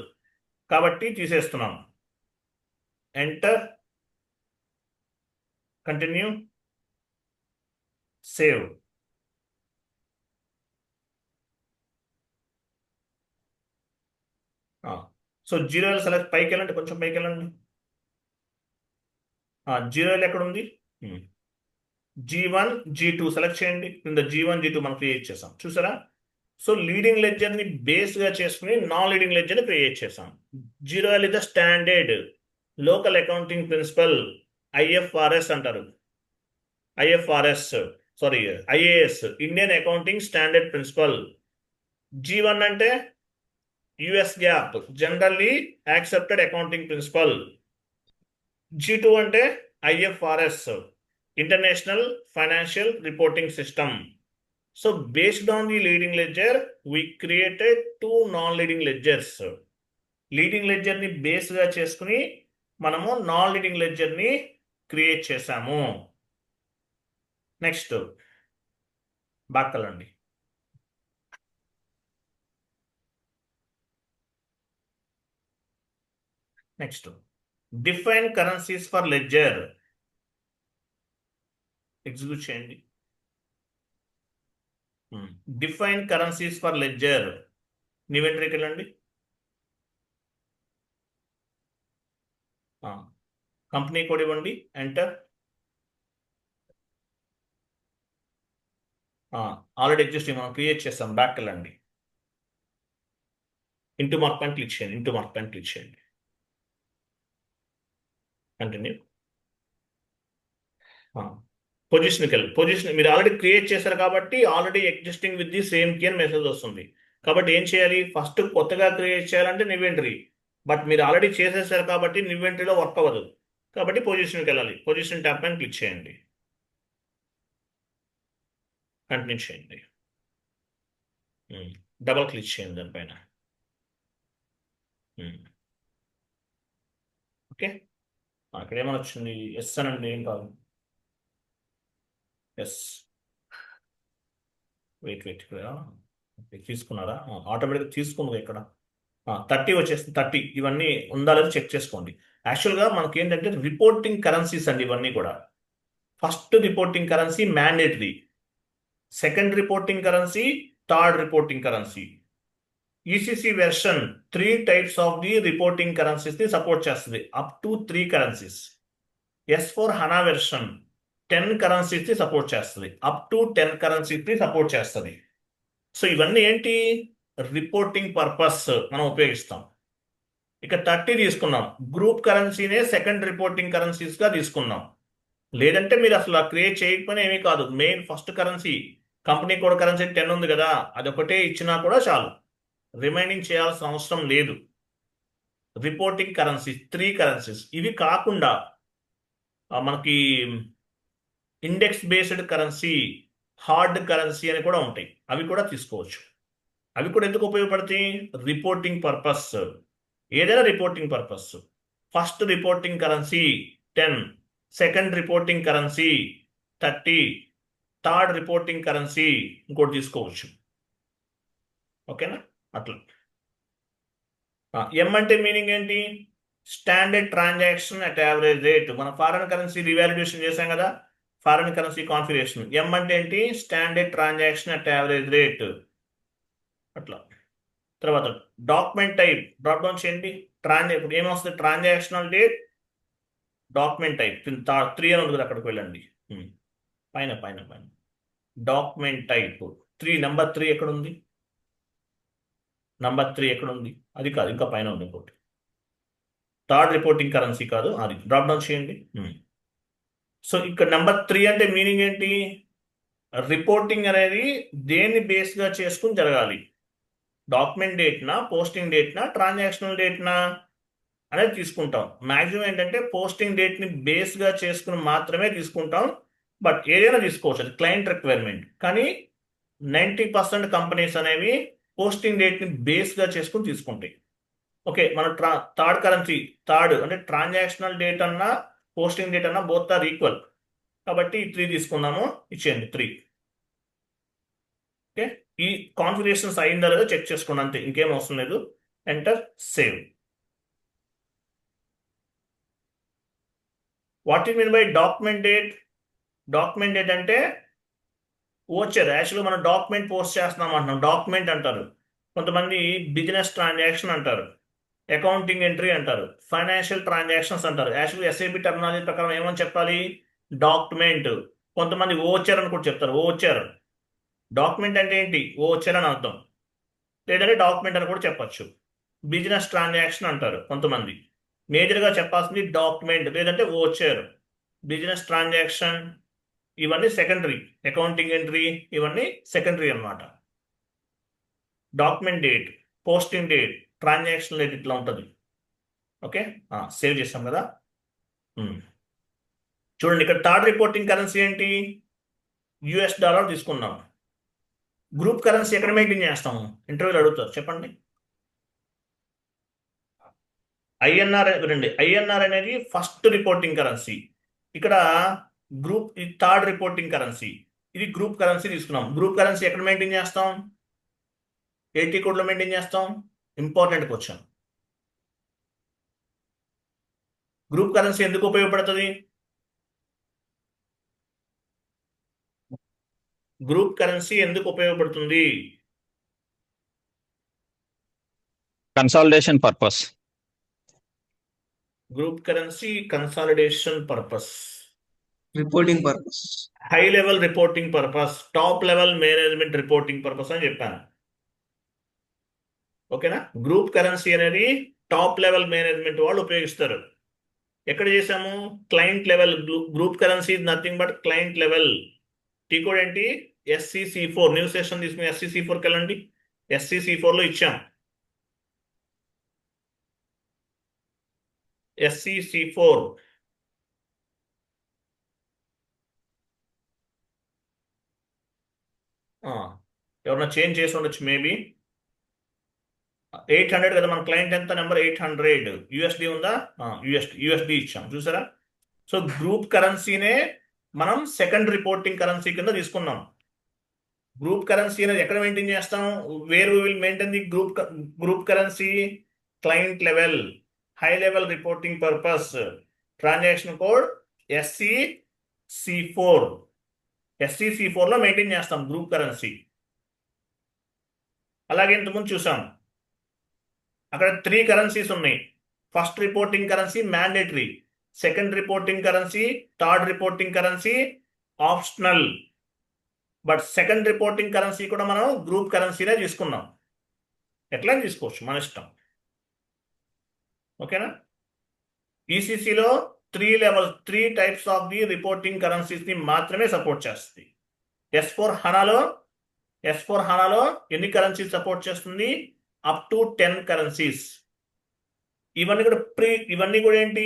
కాబట్టి తీసేస్తున్నాం. Enter, continue, save. So zero select, పైకి వెళ్ళండి, కొంచెం పైకి వెళ్ళండి. జీరో ఎక్కడ ఉంది? G1 G2 సెలెక్ట్ చేయండి. కింద G1 G2 మనం క్రియేట్ చేసాం, చూసారా? సో లీడింగ్ లెడ్జర్ ని బేస్ గా చేసుకుని నాన్ లీడింగ్ లెడ్జర్ ని క్రియేట్ చేసాం. Zero L is the standard local accounting principle, IFRS అంటారు. IFRS, sorry, IAS, Indian accounting standard principle. G1 అంటే US GAAP, generally accepted accounting principle. G2 అంటే IFRS, international financial reporting system. So based on the leading ledger, we created two non-leading ledgers. Leading ledger ని base గా చేసుకుని మనము non leading ledger ని create చేసాము. Next బాక్కలండి. Next define currencies for ledger. Execute చేయండి. Define currencies for ledger, ఇన్వెంటరీకి వెళ్ళండి. కంపెనీ కోడ్ ఇవ్వండి, ఎంటర్. ఆల్రెడీ ఎగ్జిస్టింగ్ మనం క్రియేట్ చేస్తాం, బ్యాక్ వెళ్ళండి. ఇంటూ మార్క్ పైన క్లిక్ చేయండి, ఇంటూ మార్క్ పైన క్లిక్ చేయండి, కంటిన్యూ. పొజిషన్కి వెళ్ళి, పొజిషన్ మీరు ఆల్రెడీ క్రియేట్ చేశారు కాబట్టి already existing with the same key అని మెసేజ్ వస్తుంది. కాబట్టి ఏం చేయాలి? ఫస్ట్ కొత్తగా క్రియేట్ చేయాలంటే ఇన్వెంటరీ, బట్ మీరు ఆల్రెడీ చేసేసారు కాబట్టి ఇన్వెంటరీలో వర్క్ అవ్వదు. కాబట్టి పొజిషన్కి వెళ్ళాలి, పొజిషన్ ట్యాబ్ పైన క్లిక్ చేయండి, కంటిన్యూ చేయండి, డబల్ క్లిక్ చేయండి దానిపైన. ఓకే, అక్కడ ఏమైనా వచ్చింది? ఎస్ అనండి, ఏం కాదు. ఎస్, వెయిట్ తీసుకున్నారా? ఆటోమేటిక్గా తీసుకుంది ఇక్కడ 30 వచ్చేస్తుంది. 30 ఇవన్నీ ఉందా లేదా చెక్ చేసుకోండి. యాక్చువల్గా మనకి ఏంటంటే రిపోర్టింగ్ కరెన్సీస్ అండి ఇవన్నీ కూడా. First reporting currency mandatory, second reporting currency, third reporting currency. ECC version 3 types of the reporting currencies ని సపోర్ట్ చేస్తుంది, up to 3 currencies. S4 HANA version 10 currencies ని సపోర్ట్ చేస్తుంది, అప్ టు 10 కరెన్సీస్ ని support చేస్తుంది. So ఇవన్నీ ఏంటి? Reporting purpose మనం ఉపయోగిస్తాం. ఇక 30 తీసుకున్నాం, గ్రూప్ కరెన్సీనే సెకండ్ రిపోర్టింగ్ కరెన్సీస్ గా తీసుకున్నాం. లేదంటే మీరు అసలు క్రియేట్ చేయకపోయినా ఏమీ కాదు, main first currency company code currency 10 ఉంది కదా, అదొకటే ఇచ్చినా కూడా చాలు, రిమైనింగ్ చేయాల్సిన అవసరం లేదు. Reporting currency 3 currencies. ఇవి కాకుండా మనకి index based currency, hard currency అని కూడా ఉంటాయి, అవి కూడా తీసుకోవచ్చు. అవి కూడా ఎందుకు ఉపయోగపడతాయి? Reporting purpose. ఏదైనా reporting purpose. First reporting currency 10, second reporting currency 30, third reporting currency ఇంకోటి తీసుకోవచ్చు. ఓకేనా? అట్లా. ఎం అంటే మీనింగ్ ఏంటి? Standard transaction at average rate. మన ఫారెన్ కరెన్సీ రివాల్యుయేషన్ చేశాం కదా, ఫారెన్ కరెన్సీ కాన్ఫిగరేషన్. ఎం అంటే ఏంటి? Standard transaction at average rate. అట్లా. తర్వాత డాక్యుమెంట్ టైప్ డ్రాప్ డౌన్ చేయండి. ఇప్పుడు ఏమొస్తుంది? ట్రాన్సాక్షనల్ డేట్, డాక్యుమెంట్ టైప్ 3 అని ఉంది కదా, అక్కడికి వెళ్ళండి. పైన డాక్యుమెంట్ టైప్ 3, నెంబర్ 3 ఎక్కడ ఉంది? నంబర్ 3 ఎక్కడ ఉంది? అది కాదు, ఇంకా పైన ఉంది ఇంకోటి. థర్డ్ రిపోర్టింగ్ కరెన్సీ కాదు, అది డ్రాప్ డౌన్ చేయండి. సో ఇక్కడ నెంబర్ 3 అంటే మీనింగ్ ఏంటి? రిపోర్టింగ్ అనేది దేన్ని బేస్గా చేసుకుని జరగాలి? డాక్యుమెంట్ డేట్నా, పోస్టింగ్ డేట్నా, ట్రాన్సాక్షనల్ డేట్నా అనేది తీసుకుంటాం. మ్యాక్సిమం ఏంటంటే పోస్టింగ్ డేట్ని బేస్గా చేసుకుని మాత్రమే తీసుకుంటాం, బట్ ఏదైనా తీసుకోవచ్చు, అది క్లయింట్ రిక్వైర్మెంట్. కానీ 90% కంపెనీస్ అనేవి పోస్టింగ్ డేట్ని బేస్గా చేసుకుని తీసుకుంటాయి. ఓకే, మన థర్డ్ కరెన్సీ, థర్డ్ అంటే ట్రాన్సాక్షనల్ డేట్ అన్నా పోస్టింగ్ డేట్ అన్నా బోత్ ఆర్ ఈక్వల్. కాబట్టి 3 తీసుకున్నాము, ఇచ్చేయండి 3. ఓకే, ఈ కాన్ఫిగరేషన్స్ అయిందా లేదో చెక్ చేసుకోండి అంతే, ఇంకేం అవసరం లేదు. Enter, save. What you mean by document date? Document date అంటే ఓచర్. యాక్చువల్గా మనం డాక్యుమెంట్ పోస్ట్ చేస్తున్నాం అంటున్నాం, డాక్యుమెంట్ అంటారు. కొంతమంది బిజినెస్ ట్రాన్సాక్షన్ అంటారు, అకౌంటింగ్ ఎంట్రీ అంటారు, ఫైనాన్షియల్ ట్రాన్సాక్షన్స్ అంటారు. యాక్చువల్గా ఎస్ఏపి టెర్మినాలజీ ప్రకారం ఏమని చెప్పాలి? డాక్యుమెంట్. కొంతమంది ఓచర్ అని కూడా చెప్తారు, ఓచర్. డాక్యుమెంట్ అంటే ఏంటి? ఓచర్ అని అర్థం, లేదంటే డాక్యుమెంట్ అని కూడా చెప్పచ్చు. బిజినెస్ ట్రాన్సాక్షన్ అంటారు కొంతమంది. మేజర్గా చెప్పాల్సింది డాక్యుమెంట్ లేదంటే ఓచర్. బిజినెస్ ట్రాన్సాక్షన్ ఇవన్నీ సెకండరీ, అకౌంటింగ్ ఎంట్రీ ఇవన్నీ సెకండరీ అన్నమాట. Document date, posting date, transaction date ఇట్లా ఉంటుంది. ఓకే, సేవ్ చేస్తాం కదా. చూడండి ఇక్కడ థర్డ్ రిపోర్టింగ్ కరెన్సీ ఏంటి? యుఎస్ డాలర్ తీసుకున్నాం. గ్రూప్ కరెన్సీ ఎక్కడ మెయింటైన్ చేస్తాము? ఇంటర్వ్యూలో అడుగుతారు, చెప్పండి. ఐఎన్ఆర్ వినండి, ఐఎన్ఆర్ అనేది ఫస్ట్ రిపోర్టింగ్ కరెన్సీ. ఇక్కడ గ్రూప్ ఇది థర్డ్ రిపోర్టింగ్ కరెన్సీ. ఇది గ్రూప్ కరెన్సీ తీసుకున్నాం. గ్రూప్ కరెన్సీ ఎక్కడ మెయింటైన్ చేస్తాం? ఏటీ కోడ్లో మెయింటైన్ చేస్తాం. Important question. గ్రూప్ కరెన్సీ ఎందుకు ఉపయోగపడుతుంది? గ్రూప్ కరెన్సీ ఎందుకు ఉపయోగపడుతుంది? Consolidation purpose. Group currency consolidation purpose, reporting purpose, high level reporting purpose, top level management reporting purpose అని చెప్పాను. ఓకేనా? గ్రూప్ కరెన్సీ అనేది టాప్ లెవెల్ మేనేజ్మెంట్ వాళ్ళు ఉపయోగిస్తారు. ఎక్కడ చేసాము? Client level. Group currency nothing but client level. Tea code ఏంటి? SCC4. New session తీసుకుని SCC4కి వెళ్ళండి. SCC4లో ఇచ్చాం. SCC4 ఎవరన్నా చేంజ్ చేసి ఉండొచ్చు మేబీ. 800 కదా మన క్లయింట్ ఎంత నెంబర్? 800. USD ఉందా? USD ఇచ్చాం, చూసారా? సో గ్రూప్ కరెన్సీనే మనం సెకండ్ రిపోర్టింగ్ కరెన్సీ కింద తీసుకున్నాం. గ్రూప్ కరెన్సీ అనేది ఎక్కడ మెయింటైన్ చేస్తాం? Where we will maintain the group currency? Client level, high level reporting purpose, transaction code SCC4. SCC4లో మెయింటైన్ చేస్తాం గ్రూప్ కరెన్సీ. అలాగే ఇంతకుముందు చూసాం అక్కడ 3 కరెన్సీస్ ఉన్నాయి. First reporting currency mandatory, second reporting currency, third reporting currency optional. But second reporting currency కూడా మనం group కరెన్సీనే తీసుకున్నాం. ఎట్లా తీసుకోవచ్చు, మన ఇష్టం. ఓకేనా? ఈసీసీలో 3 టైప్స్ ఆఫ్ ది రిపోర్టింగ్ కరెన్సీస్ని మాత్రమే సపోర్ట్ చేస్తుంది. S4 హనాలో ఎన్ని కరెన్సీస్ సపోర్ట్ చేస్తుంది? Up to 10 currencies. ఇవన్నీ కూడా ఏంటి?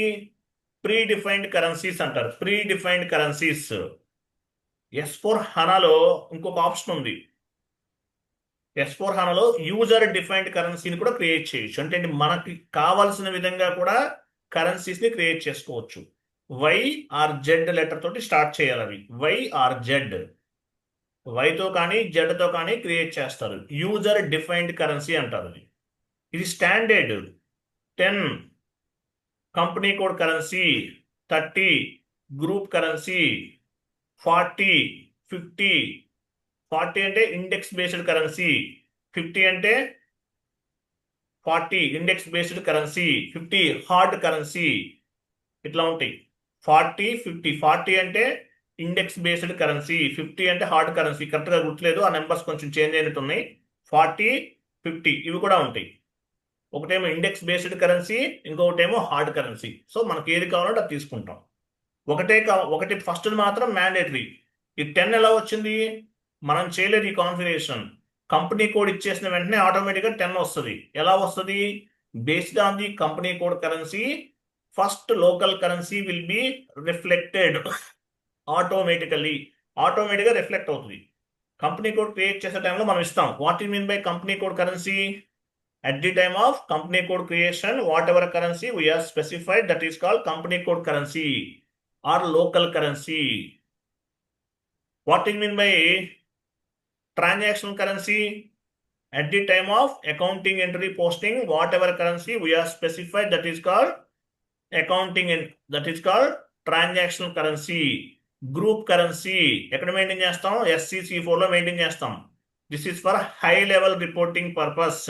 ప్రీ డిఫైన్డ్ కరెన్సీస్ అంటారు. Pre defined currencies. S4 హనాలో ఇంకొక ఆప్షన్ ఉంది. S4 హనాలో యూజర్ డిఫైన్డ్ కరెన్సీని కూడా క్రియేట్ చేయొచ్చు. అంటే మనకి కావాల్సిన విధంగా కూడా కరెన్సీస్ని క్రియేట్ చేసుకోవచ్చు. Y or Z లెటర్ తోటి స్టార్ట్ చేయాలి అవి. Y or Z, వైతో కానీ జెడ్తో కానీ క్రియేట్ చేస్తారు. యూజర్ డిఫైన్డ్ కరెన్సీ అంటారు. ఇది standard. 10 company code currency, 30 group currency, 40 50. 40 అంటే ఇండెక్స్ బేస్డ్ కరెన్సీ, 50 అంటే 40 index based currency, 50 hard currency. ఇట్లా ఉంటాయి 40 50. 40 అంటే ఇండెక్స్ బేస్డ్ కరెన్సీ, 50 అంటే హార్డ్ కరెన్సీ. కరెక్ట్గా గుర్తులేదు, ఆ నెంబర్స్ కొంచెం చేంజ్ అయినట్టు ఉన్నాయి. 40 50 ఇవి కూడా ఉంటాయి. ఒకటేమో ఇండెక్స్ బేస్డ్ కరెన్సీ, ఇంకొకటేమో హార్డ్ కరెన్సీ. సో మనకి ఏది కావాలంటే అది తీసుకుంటాం. ఒకటి ఫస్ట్ మాత్రం మ్యాండేటరీ. ఈ 10 ఎలా వచ్చింది? మనం చేయలేదు ఈ కాన్ఫిగరేషన్. కంపెనీ కోడ్ ఇచ్చేసిన వెంటనే ఆటోమేటిక్గా 10 వస్తుంది. ఎలా వస్తుంది? Based on the company code currency, first local currency will be reflected ఆటోమేటిక్గా రిఫ్లెక్ట్ అవుతుంది. కంపెనీ కోడ్ క్రియేట్ చేసే టైంలో మనం ఇస్తాం. What you mean by company code currency? At the time of company code creation, whatever currency we have specified, that is called company code currency or local currency. What is mean by transaction currency? At the time of accounting entry posting, whatever currency we are specified, that is called accounting, and that is called transactional currency. Group currency ఎక్కడ maintain చేస్తాం? SCC4 లో maintain చేస్తాం. This is for high level reporting purpose.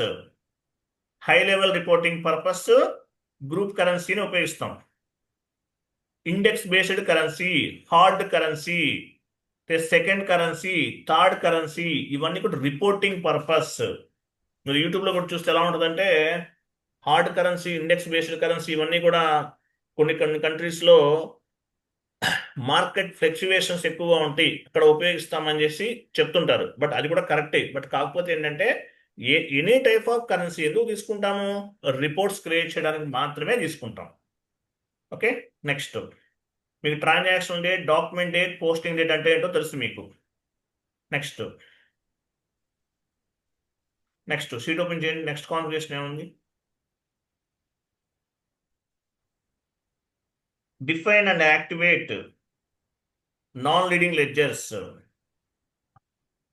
High level reporting purpose group కరెన్సీని ఉపయోగిస్తాం. Index based currency, hard currency, second currency, third currency, ఇవన్నీ కూడా reporting purpose. మీరు యూట్యూబ్లో కూడా చూస్తే ఎలా ఉంటుందంటే hard currency, index based currency ఇవన్నీ కూడా కొన్ని కొన్ని కంట్రీస్లో మార్కెట్ ఫ్లక్చువేషన్స్ ఎక్కువగా ఉంటాయి, అక్కడ ఉపయోగిస్తామని చేసి చెప్తుంటారు. బట్ అది కూడా కరెక్టే. బట్ కాకపోతే ఏంటంటే ఎనీ టైప్ ఆఫ్ కరెన్సీ ఎందుకు తీసుకుంటాము? రిపోర్ట్స్ క్రియేట్ చేయడానికి మాత్రమే తీసుకుంటాం. ఓకే, నెక్స్ట్ మీకు transaction date, document date, posting date అంటే ఏంటో తెలుసు మీకు. నెక్స్ట్ షీట్ ఓపెన్ చేయండి. నెక్స్ట్ కాన్ఫిగరేషన్ ఏముంది? Define and activate non leading ledgers.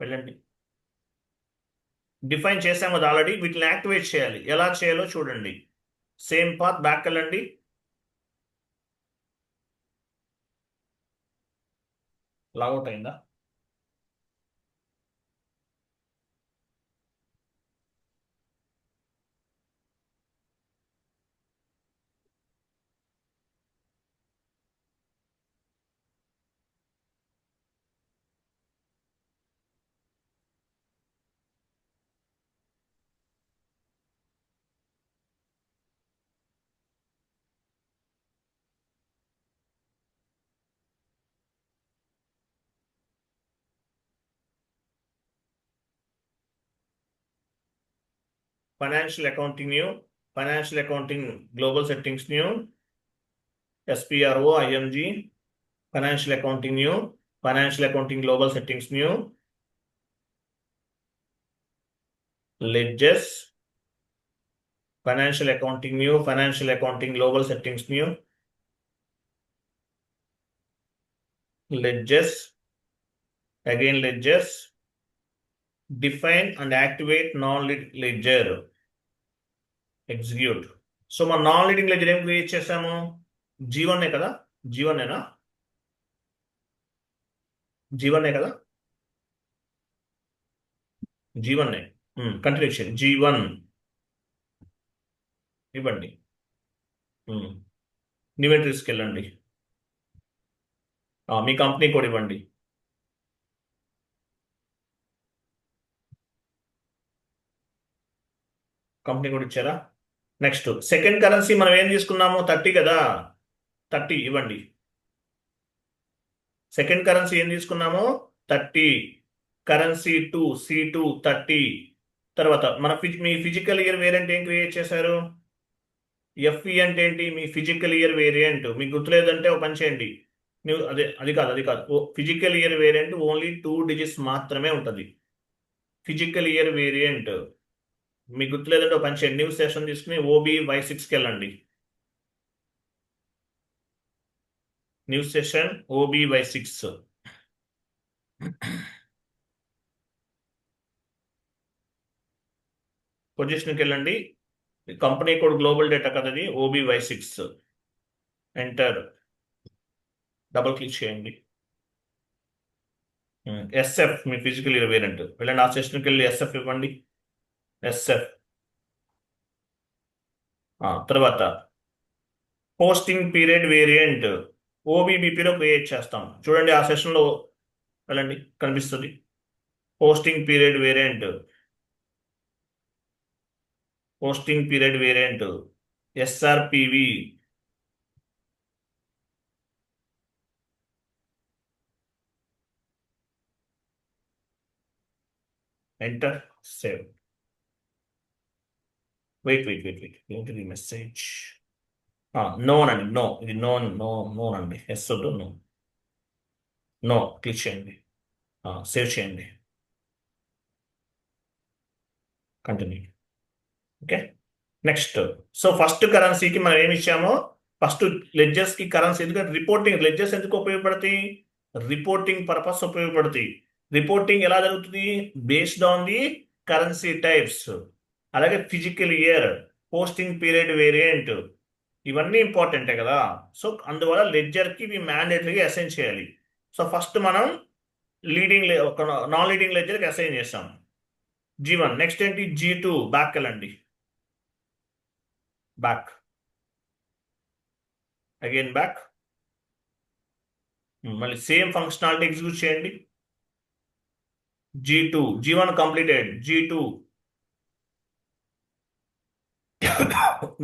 వెళ్ళండి, డిఫైన్ చేసాము అది ఆల్రెడీ. వీటిని యాక్టివేట్ చేయాలి. ఎలా చేయాలో చూడండి. సేమ్ పాత్, బ్యాక్ వెళ్ళండి. లాగౌట్ అయిందా? Financial accounting new, financial accounting global settings new, SPRO IMG, financial accounting new, financial accounting global settings new, ledgers, financial accounting new, financial accounting global settings new, ledgers, again ledgers, define and activate non-ledger, execute. So మన non leading ledger ఏం create చేసాము? G1 కదా? G1 ఏనా? G1 కదా? G1 continue చేయండి. G1 ఇవ్వండి. ఇన్వెంటరీస్కి వెళ్ళండి. మీ కంపెనీ కోడ్ ఇవ్వండి. కంపెనీ కోడ్ ఇచ్చారా? నెక్స్ట్ సెకండ్ కరెన్సీ మనం ఏం తీసుకున్నాము? 30 కదా? 30 ఇవ్వండి. సెకండ్ కరెన్సీ ఏం తీసుకున్నాము? 30. Currency 2, C2 30. తర్వాత మన మీ ఫిజికల్ ఇయర్ వేరియంట్ ఏం క్రియేట్ చేశారు? FE అంటే ఏంటి? మీ ఫిజికల్ ఇయర్ వేరియంట్. మీకు గుర్తులేదంటే ఒక పని చేయండి. అది కాదు. Physical year variant only 2 digits మాత్రమే ఉంటుంది. ఫిజికల్ ఇయర్ వేరియంట్ మీకు గుర్తులేదంటే ఒక పని చేయండి. న్యూ సెషన్ తీసుకుని OBY6కి వెళ్ళండి. New session OBY6. పొజిషన్కి వెళ్ళండి. కంపెనీ కోడ్ గ్లోబల్ డేటా కదా, అది OBY6. ఎంటర్, డబుల్ క్లిక్ చేయండి. SF మీ ఫిజికల్ ఇయర్ వేరియంట్. వెళ్ళండి, ఆ సెషన్కి వెళ్ళి SF ఇవ్వండి. SF తర్వాత పోస్టింగ్ పీరియడ్ వేరియంట్ OBBPలో క్రియేట్ చేస్తాం. చూడండి, ఆ సెషన్లో వెళ్ళండి, కనిపిస్తుంది. Posting period variant, posting period variant SRPV. Enter, save. Wait ఏంటిది మెసేజ్? నోన్ అండి. నో, ఇది నోన్ అండి. ఎస్ వద్దు, నో క్లిక్ చేయండి. సేవ్ చేయండి. Continue. Okay, next. So first కరెన్సీకి మనం ఏమి ఇచ్చామో, ఫస్ట్ లెడ్జర్స్కి కరెన్సీ. ఎందుకంటే రిపోర్టింగ్ లెడ్జర్స్ ఎందుకు ఉపయోగపడతాయి? రిపోర్టింగ్ పర్పస్ ఉపయోగపడతాయి. రిపోర్టింగ్ ఎలా జరుగుతుంది? Based on the currency types, అలాగే physical year, posting period variant, ఇవన్నీ ఇంపార్టెంటే కదా. సో అందువల్ల లెడ్జర్కి ఇవి మ్యాండేటరీగా అసైన్ చేయాలి. సో ఫస్ట్ మనం ఒక నాన్ లీడింగ్ లెడ్జర్కి అసైన్ చేస్తాం G1. నెక్స్ట్ ఏంటి? G2 బ్యాక్ వెళ్ళండి, బ్యాక్, అగైన్ బ్యాక్, మళ్ళీ సేమ్ ఫంక్షనాలిటీ ఎగ్జిక్యూట్ చేయండి. G2, G1 completed, G2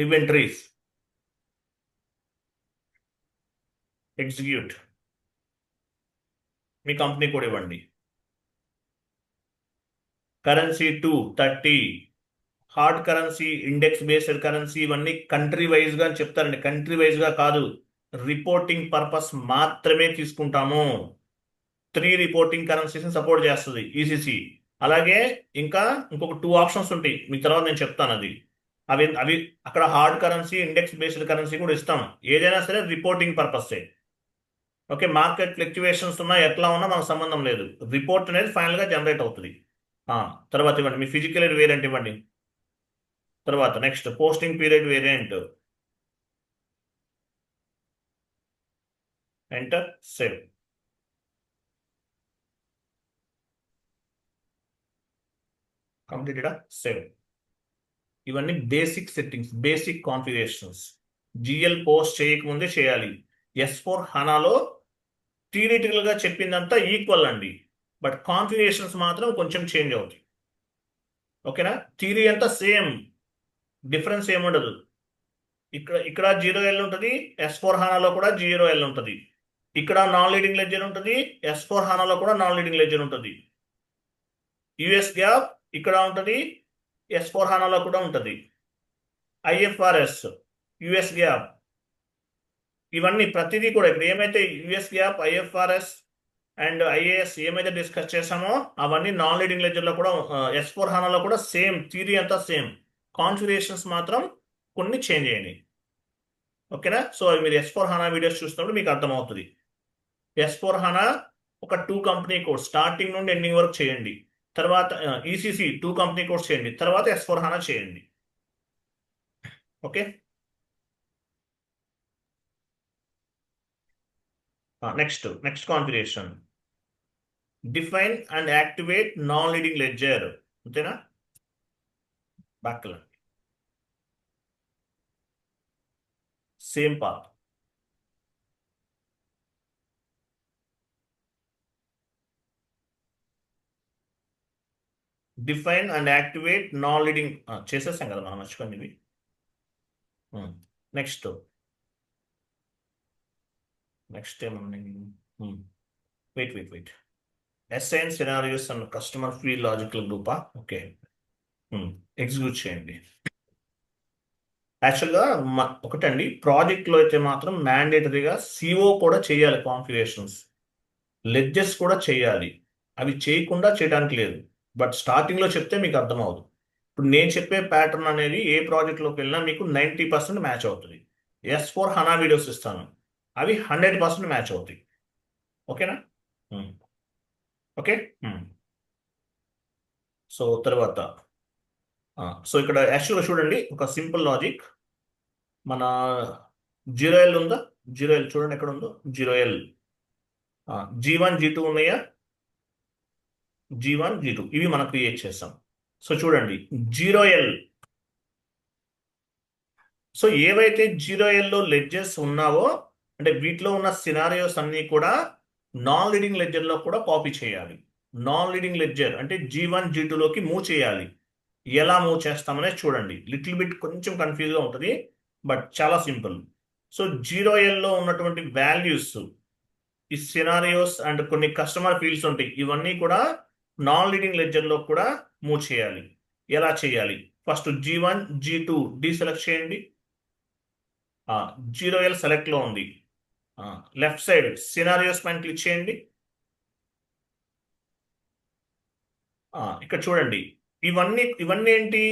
inventories, execute, మీ కంపెనీ కూడా ఇవ్వండి. Currency 2 30, hard currency, index based currency, ఇవన్నీ కంట్రీ వైజ్గా అని చెప్తారండి. కంట్రీ వైజ్గా కాదు, రిపోర్టింగ్ పర్పస్ మాత్రమే తీసుకుంటాము. 3 రిపోర్టింగ్ కరెన్సీస్ని సపోర్ట్ చేస్తుంది ఈసీసీ. అలాగే ఇంకా ఇంకొక 2 ఆప్షన్స్ ఉంటాయి, మీ తర్వాత నేను చెప్తాను అది. అవి అక్కడ hard currency, index based currency కూడా ఇస్తాం. ఏదైనా సరే రిపోర్టింగ్ పర్పసే. ఓకే, మార్కెట్ ఫ్లక్చువేషన్స్ ఉన్నా ఎట్లా ఉన్నా మనకు సంబంధం లేదు, రిపోర్ట్ అనేది ఫైనల్గా జనరేట్ అవుతుంది. తర్వాత ఇవ్వండి మీ ఫిజికల్ వేరియంట్ ఇవ్వండి. తర్వాత next posting period variant, enter, save. కంప్లీటెడా? సేవ్. ఇవన్నీ basic settings, basic configurations. GL post చేయకముందే చేయాలి. S4 హనాలో థియరిటికల్గా చెప్పిందంతా ఈక్వల్ అండి, బట్ కాన్ఫిగరేషన్స్ మాత్రం కొంచెం చేంజ్ అవుతాయి. ఓకేనా? థియరీ అంతా సేమ్, డిఫరెన్స్ ఏముండదు. ఇక్కడ 0L ఉంటుంది, S4 హనాలో కూడా 0L ఉంటుంది. ఇక్కడ నాన్ లీడింగ్ లెడ్జర్ ఉంటుంది, S4 హనాలో కూడా నాన్ లీడింగ్ లెడ్జర్ ఉంటుంది. యుఎస్ గ్యాప్ ఇక్కడ ఉంటుంది, S4 హనాలో కూడా ఉంటుంది. IFRS, యుఎస్ గ్యాప్, ఇవన్నీ ప్రతిదీ కూడా ఇక్కడ ఏమైతే US gap, IFRS and IAS ఏమైతే డిస్కస్ చేసామో అవన్నీ నాన్ లీడింగ్ లెడ్జర్లో కూడా, S4 హనాలో కూడా సేమ్, థియరీ అంతా సేమ్, కాన్ఫిగరేషన్స్ మాత్రం కొన్ని చేంజ్ అయ్యాయి. ఓకేనా? సో మీరు S4 హనా వీడియోస్ చూస్తున్నప్పుడు మీకు అర్థమవుతుంది. S4 హనా ఒక 2 కంపెనీ కోర్స్ స్టార్టింగ్ నుండి ఎండింగ్ వరకు చేయండి. తర్వాత ECC 2 కంపెనీ కోర్స్ చేయండి. తర్వాత S4 హనా చేయండి. Okay, next configuration, define and activate non leading ledger. అంతేనా? Back same path. Define and activate non leading చేసేసాం కదా మనం, మర్చిపోయింది ఇవి. నెక్స్ట్ ఏమన్నా, wait, assign scenarios and customer field logical గ్రూపా? ఓకే, ఎగ్జిక్యూట్ చేయండి. యాక్చువల్గా ఒకటండి, ప్రాజెక్ట్లో అయితే మాత్రం మ్యాండేటరీగా CO కూడా చేయాలి, కాన్ఫిగరేషన్స్, లెడ్జెస్ కూడా చేయాలి. అవి చేయకుండా చేయడానికి లేదు, బట్ స్టార్టింగ్లో చెప్తే మీకు అర్థమవుతుంది. ఇప్పుడు నేను చెప్పే ప్యాటర్న్ అనేది ఏ ప్రాజెక్ట్లోకి వెళ్ళినా మీకు 90% మ్యాచ్ అవుతుంది. S4 హనా వీడియోస్ ఇస్తాను, అవి 100% మ్యాచ్ అవుతాయి. ఓకేనా? ఓకే. సో తర్వాత సో ఇక్కడ యాక్చువల్గా చూడండి, ఒక సింపుల్ లాజిక్. మన 0L ఉందా? 0L చూడండి ఎక్కడ ఉందో 0L. G1 G2 ఉన్నాయా? G1 G2 ఇవి మనం క్రియేట్ చేస్తాం. సో చూడండి 0L. సో ఏవైతే 0Lలో లెడ్జెస్ ఉన్నావో, అంటే వీటిలో ఉన్న సినారియోస్ అన్నీ కూడా నాన్ లీడింగ్ లెడ్జర్లో కూడా కాపీ చేయాలి. నాన్ లీడింగ్ లెడ్జర్ అంటే G1 G2లోకి మూవ్ చేయాలి. ఎలా మూవ్ చేస్తామనే చూడండి. లిటిల్ బిట్ కొంచెం కన్ఫ్యూజ్గా ఉంటుంది, బట్ చాలా సింపుల్. సో 0Lలో ఉన్నటువంటి వాల్యూస్, ఈ సినారియోస్ అండ్ కొన్ని కస్టమర్ ఫీల్డ్స్ ఉంటాయి, ఇవన్నీ కూడా నాన్ లీడింగ్ లెడ్జర్లో కూడా మూవ్ చేయాలి. ఎలా చేయాలి? ఫస్ట్ G1 G2 డీసెలెక్ట్ చేయండి. 0L సెలెక్ట్లో ఉంది. లెఫ్ట్ సైడ్ సినారియోస్ పైన క్లిక్ చేయండి. ఇక్కడ చూడండి, ఇవన్నీ ఏంటి?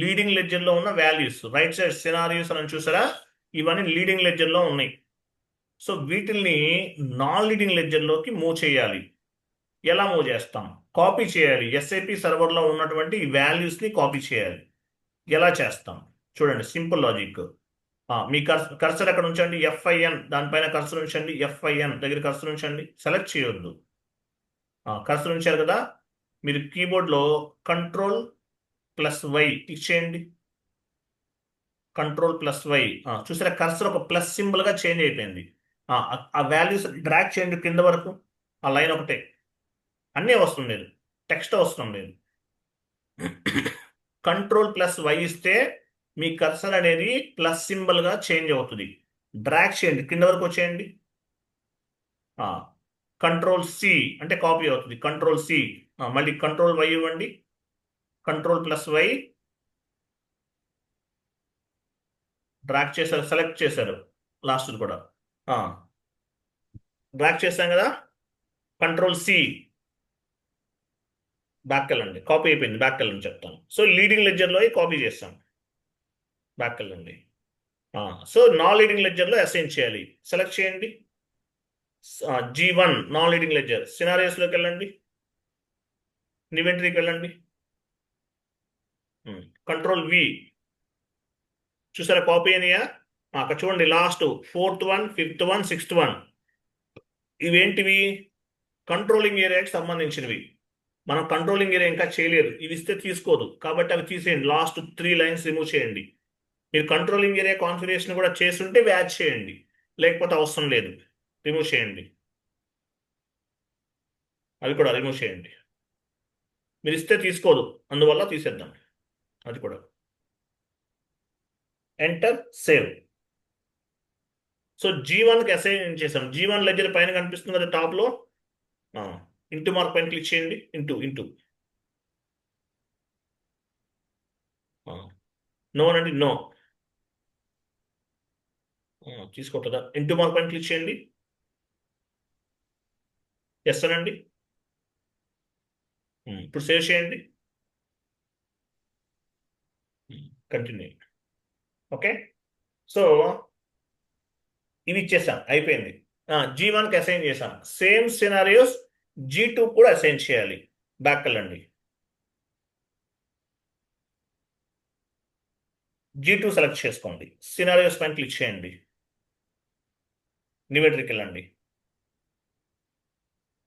లీడింగ్ లెడ్జర్లో ఉన్న వాల్యూస్. రైట్ సైడ్ సినారియోస్ అని చూసారా? ఇవన్నీ లీడింగ్ లెడ్జర్లో ఉన్నాయి. సో వీటిల్ని నాన్ లీడింగ్ లెడ్జర్లోకి మూవ్ చేయాలి. ఎలా మూవ్ చేస్తాం? కాపీ చేయాలి. ఎస్ఏపి సర్వర్లో ఉన్నటువంటి ఈ వాల్యూస్ని కాపీ చేయాలి. ఎలా చేస్తాం చూడండి, సింపుల్ లాజిక్. మీ కర్సర్ ఎక్కడ ఉంచండి, ఎఫ్ఐఎన్ దానిపైన కర్సర్ ఉంచండి, ఎఫ్ఐఎన్ దగ్గర కర్సర్ ఉంచండి, సెలెక్ట్ చేయొద్దు. కర్సర్ ఉంచారు కదా, మీరు కీబోర్డ్లో Ctrl+Y ఇచ్చేయండి. Ctrl+Y చూసారా, కర్సర్ ఒక ప్లస్ సింబల్గా చేంజ్ అయిపోయింది. ఆ వాల్యూస్ డ్రాగ్ చేయండి కింద వరకు. ఆ లైన్ ఒకటే, అన్నీ అవసరం లేదు, టెక్స్ట్ అవసరం లేదు. Ctrl+Y ఇస్తే మీ కర్సర్ అనేది ప్లస్ సింబల్గా చేంజ్ అవుతుంది. డ్రాగ్ చేయండి కింద వరకు వచ్చేయండి. Ctrl+C అంటే కాపీ అవుతుంది. Ctrl+C మళ్ళీ Ctrl+Y ఇవ్వండి. Ctrl+Y డ్రాగ్ చేశారు, సెలెక్ట్ చేశారు లాస్ట్ కూడా. డ్రాగ్ చేశాం కదా, Ctrl+C బ్యాక్ వెళ్ళండి. కాపీ అయిపోయింది, బ్యాక్ వెళ్ళండి చెప్తాను. సో లీడింగ్ లెడ్జర్లో కాపీ చేస్తాం, బ్యాక్ వెళ్ళండి. సో నాన్ లీడింగ్ లెడ్జర్లో అసైన్ చేయాలి. సెలెక్ట్ చేయండి G1 నాన్ లీడింగ్ లెడ్జర్. సినారియోస్లోకి వెళ్ళండి, ఇన్వెంటరీకి వెళ్ళండి, Ctrl+V. చూసారా కాపీ అయినాయా? అక్కడ చూడండి, last 4th 1, 5th 1, 6th 1 ఇవేంటివి? Controlling ఏరియాకి సంబంధించినవి. మనం కంట్రోలింగ్ ఏరియా ఇంకా చేయలేదు, ఇవి ఇస్తే తీసుకోదు కాబట్టి అవి తీసేయండి. లాస్ట్ 3 లైన్స్ రిమూవ్ చేయండి. మీరు కంట్రోలింగ్ ఏరియా కాన్ఫిగరేషన్ కూడా చేస్తుంటే యాడ్ చేయండి, లేకపోతే అవసరం లేదు, రిమూవ్ చేయండి. అవి కూడా రిమూవ్ చేయండి. మీరు ఇస్తే తీసుకోదు, అందువల్ల తీసేద్దాం అది కూడా. Enter, save. సో G1కి అసైన్ చేసాం. G1 లెడ్జర్ పైన కనిపిస్తుంది కదా టాప్లో, ఇంటూ మార్క్ పైన క్లిక్ చేయండి. ఇంటూ నో అనండి, నో తీసుకోవట్లేదా? ఇంటూ మార్క్ పైన క్లిక్ చేయండి. ఎస్ అనండి. ఇప్పుడు సేవ్ చేయండి, కంటిన్యూ. ఓకే, సో ఇవి ఇచ్చేసాం, అయిపోయింది. G1కి అసైన్ చేసాం. సేమ్ సినారియోస్ G2 కూడా అసైన్ చేయాలి. బ్యాక్ వెళ్ళండి, G2 సెలెక్ట్ చేసుకోండి. సినారియోస్ పైన క్లిక్ చేయండి, ఇన్వెంటరీకి వెళ్ళండి,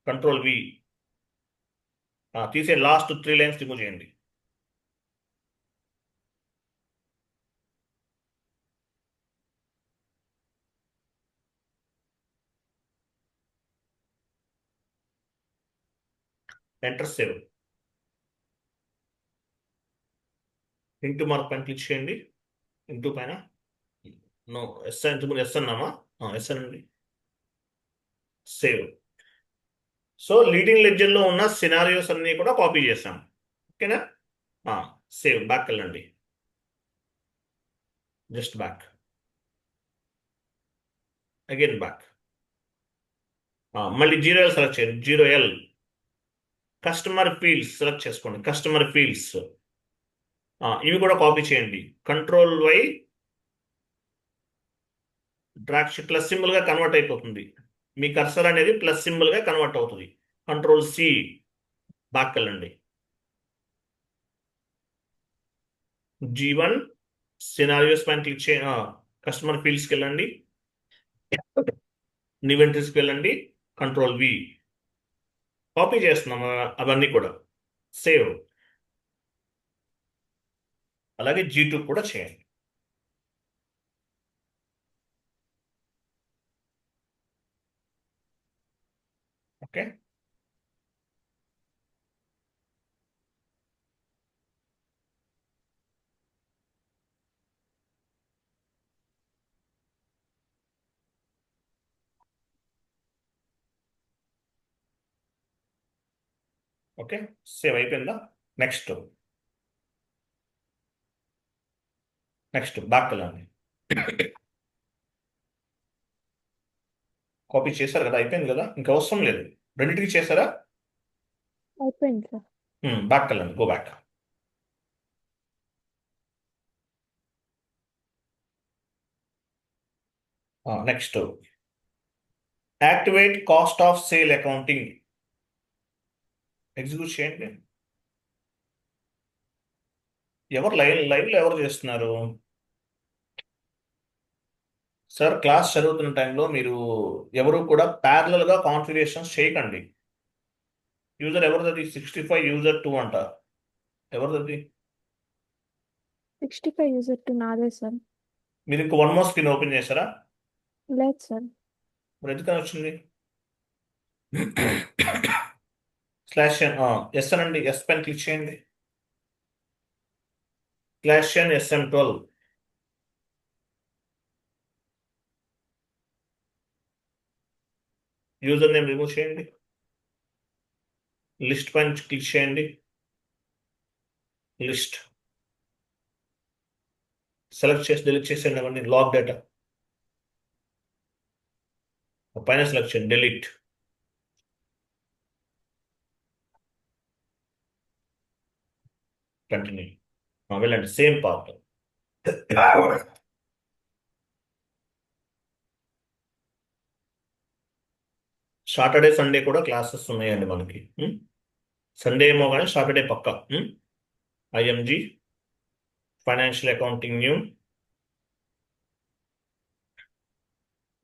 Ctrl+V తీసే లాస్ట్ 3 లైన్స్ రిమూవ్ చేయండి. Enter, save. ఇంటూ మార్క్ పైన క్లిక్ చేయండి, ఇంటూ పైన నో ఎస్ ఇంతకుముందు ఎస్ అన్నామా, ఎస్ అనండి, సేవ్. సో లీడింగ్ లెడ్జర్లో ఉన్న సినారియోస్ అన్ని కూడా కాపీ చేసాం. ఓకేనా? సేవ్, బ్యాక్ వెళ్ళండి, జస్ట్ బ్యాక్, అగైన్ బ్యాక్. మళ్ళీ 0L సెలెక్ట్ చేయండి, 0L. కస్టమర్ ఫీల్డ్స్ సెలెక్ట్ చేసుకోండి, కస్టమర్ ఫీల్డ్స్ ఇవి కూడా కాపీ చేయండి. Ctrl+Y డ్రాగ్ ప్లస్ సింబల్గా కన్వర్ట్ అయిపోతుంది. మీ కర్సర్ అనేది ప్లస్ సింబల్గా కన్వర్ట్ అవుతుంది. Ctrl+C బ్యాక్ వెళ్ళండి, G1 సినారియోస్ పైన క్లిక్ చేయండి, కస్టమర్ ఫీల్డ్స్కి వెళ్ళండి, ఇన్వెంటరీస్కి వెళ్ళండి, Ctrl+V కాపీ చేస్తున్నాం అవన్నీ కూడా. సేవ్. అలాగే G2 కూడా చేయండి. ఓకే, ఓకే, సేవ్ అయిపోయిందా? నెక్స్ట్ బ్యాక్ వెళ్ళండి, కాపీ చేశారు కదా, అయిపోయింది కదా, ఇంకా అవసరం లేదు. రెండింటికి చేశారా? అయిపోయింది సార్. బ్యాక్ వెళ్ళండి, go back. Next activate cost of sale accounting execute చేయండి. ఎవరు లైవ్లో ఎవరు చేస్తున్నారు సార్? క్లాస్ చదువుతున్న టైంలో మీరు ఎవరు కూడా ప్యారలల్గా కాన్ఫిగరేషన్స్ చేయకండి. యూజర్ ఎవరిది? 65 యూజర్ 2 అంట. ఎవరిది? 65 యూజర్ టు నాదే సార్. మీరు ఇంకో వన్ మోర్ స్క్రీన్ ఓపెన్ చేశారా? లేదు సార్. మరి ఎందుకని వచ్చింది? స్లాష్ ఎస్ అనండి, ఎస్ పైన క్లిక్ చేయండి. Slash N SM12. User name remove చేయండి. లిస్ట్ పైన క్లిక్ చేయండి. లిస్ట్ సెలెక్ట్ చేసి డిలీట్ చేసేయండి అవన్నీ. లాగ్ డేటా పైన సెలెక్ట్ చేయండి, డిలీట్. కంటిన్యూ. వెళ్ళండి సేమ్ పార్ట్. సాటర్డే సండే కూడా క్లాసెస్ ఉన్నాయండి మనకి. సండే ఏమో కానీ సాటర్డే పక్క. IMG financial accounting new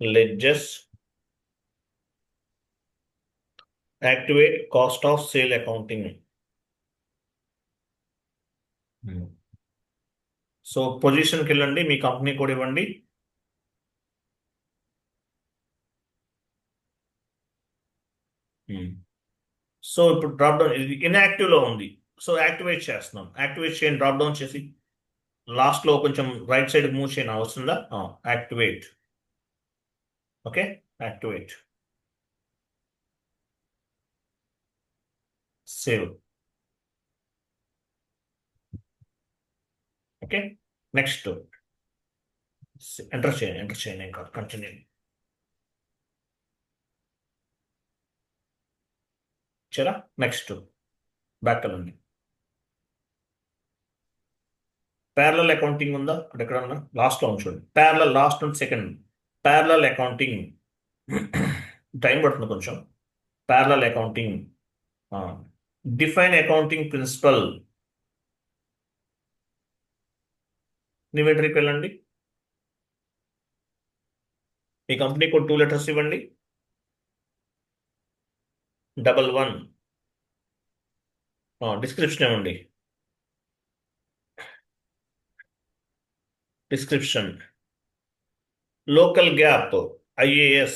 ledgers activate cost of sale accounting. So పొజిషన్కి వెళ్ళండి, మీ కంపెనీ కూడా ఇవ్వండి. సో ఇప్పుడు డ్రాప్ డౌన్ ఇది ఇన్యాక్టివ్ లో ఉంది. సో యాక్టివేట్ చేస్తున్నాం. యాక్టివేట్ చేయండి, డ్రాప్ డౌన్ చేసి లాస్ట్ లో కొంచెం రైట్ సైడ్ మూవ్ చేయని వస్తుందా? Activate. Okay, activate. Save. Okay, next enter చేయండి ఇంకా కంటిన్యూ. చరా నెక్స్ట్ బ్యాక్ వెళ్ళండి. ప్యారలల్ అకౌంటింగ్ ఉందా అక్కడ? ఎక్కడ ఉన్నా లాస్ట్ లో చూడండి. Parallel last and second parallel accounting. Time పడుతుంది కొంచెం. Parallel accounting, define accounting principle. ఇన్వెంటరీకి వెళ్ళండి. మీ కంపెనీ కోడ్ 2 లెటర్స్ ఇవ్వండి. 11. డిస్క్రిప్షన్ ఇవ్వండి. Description local GAAP IAS.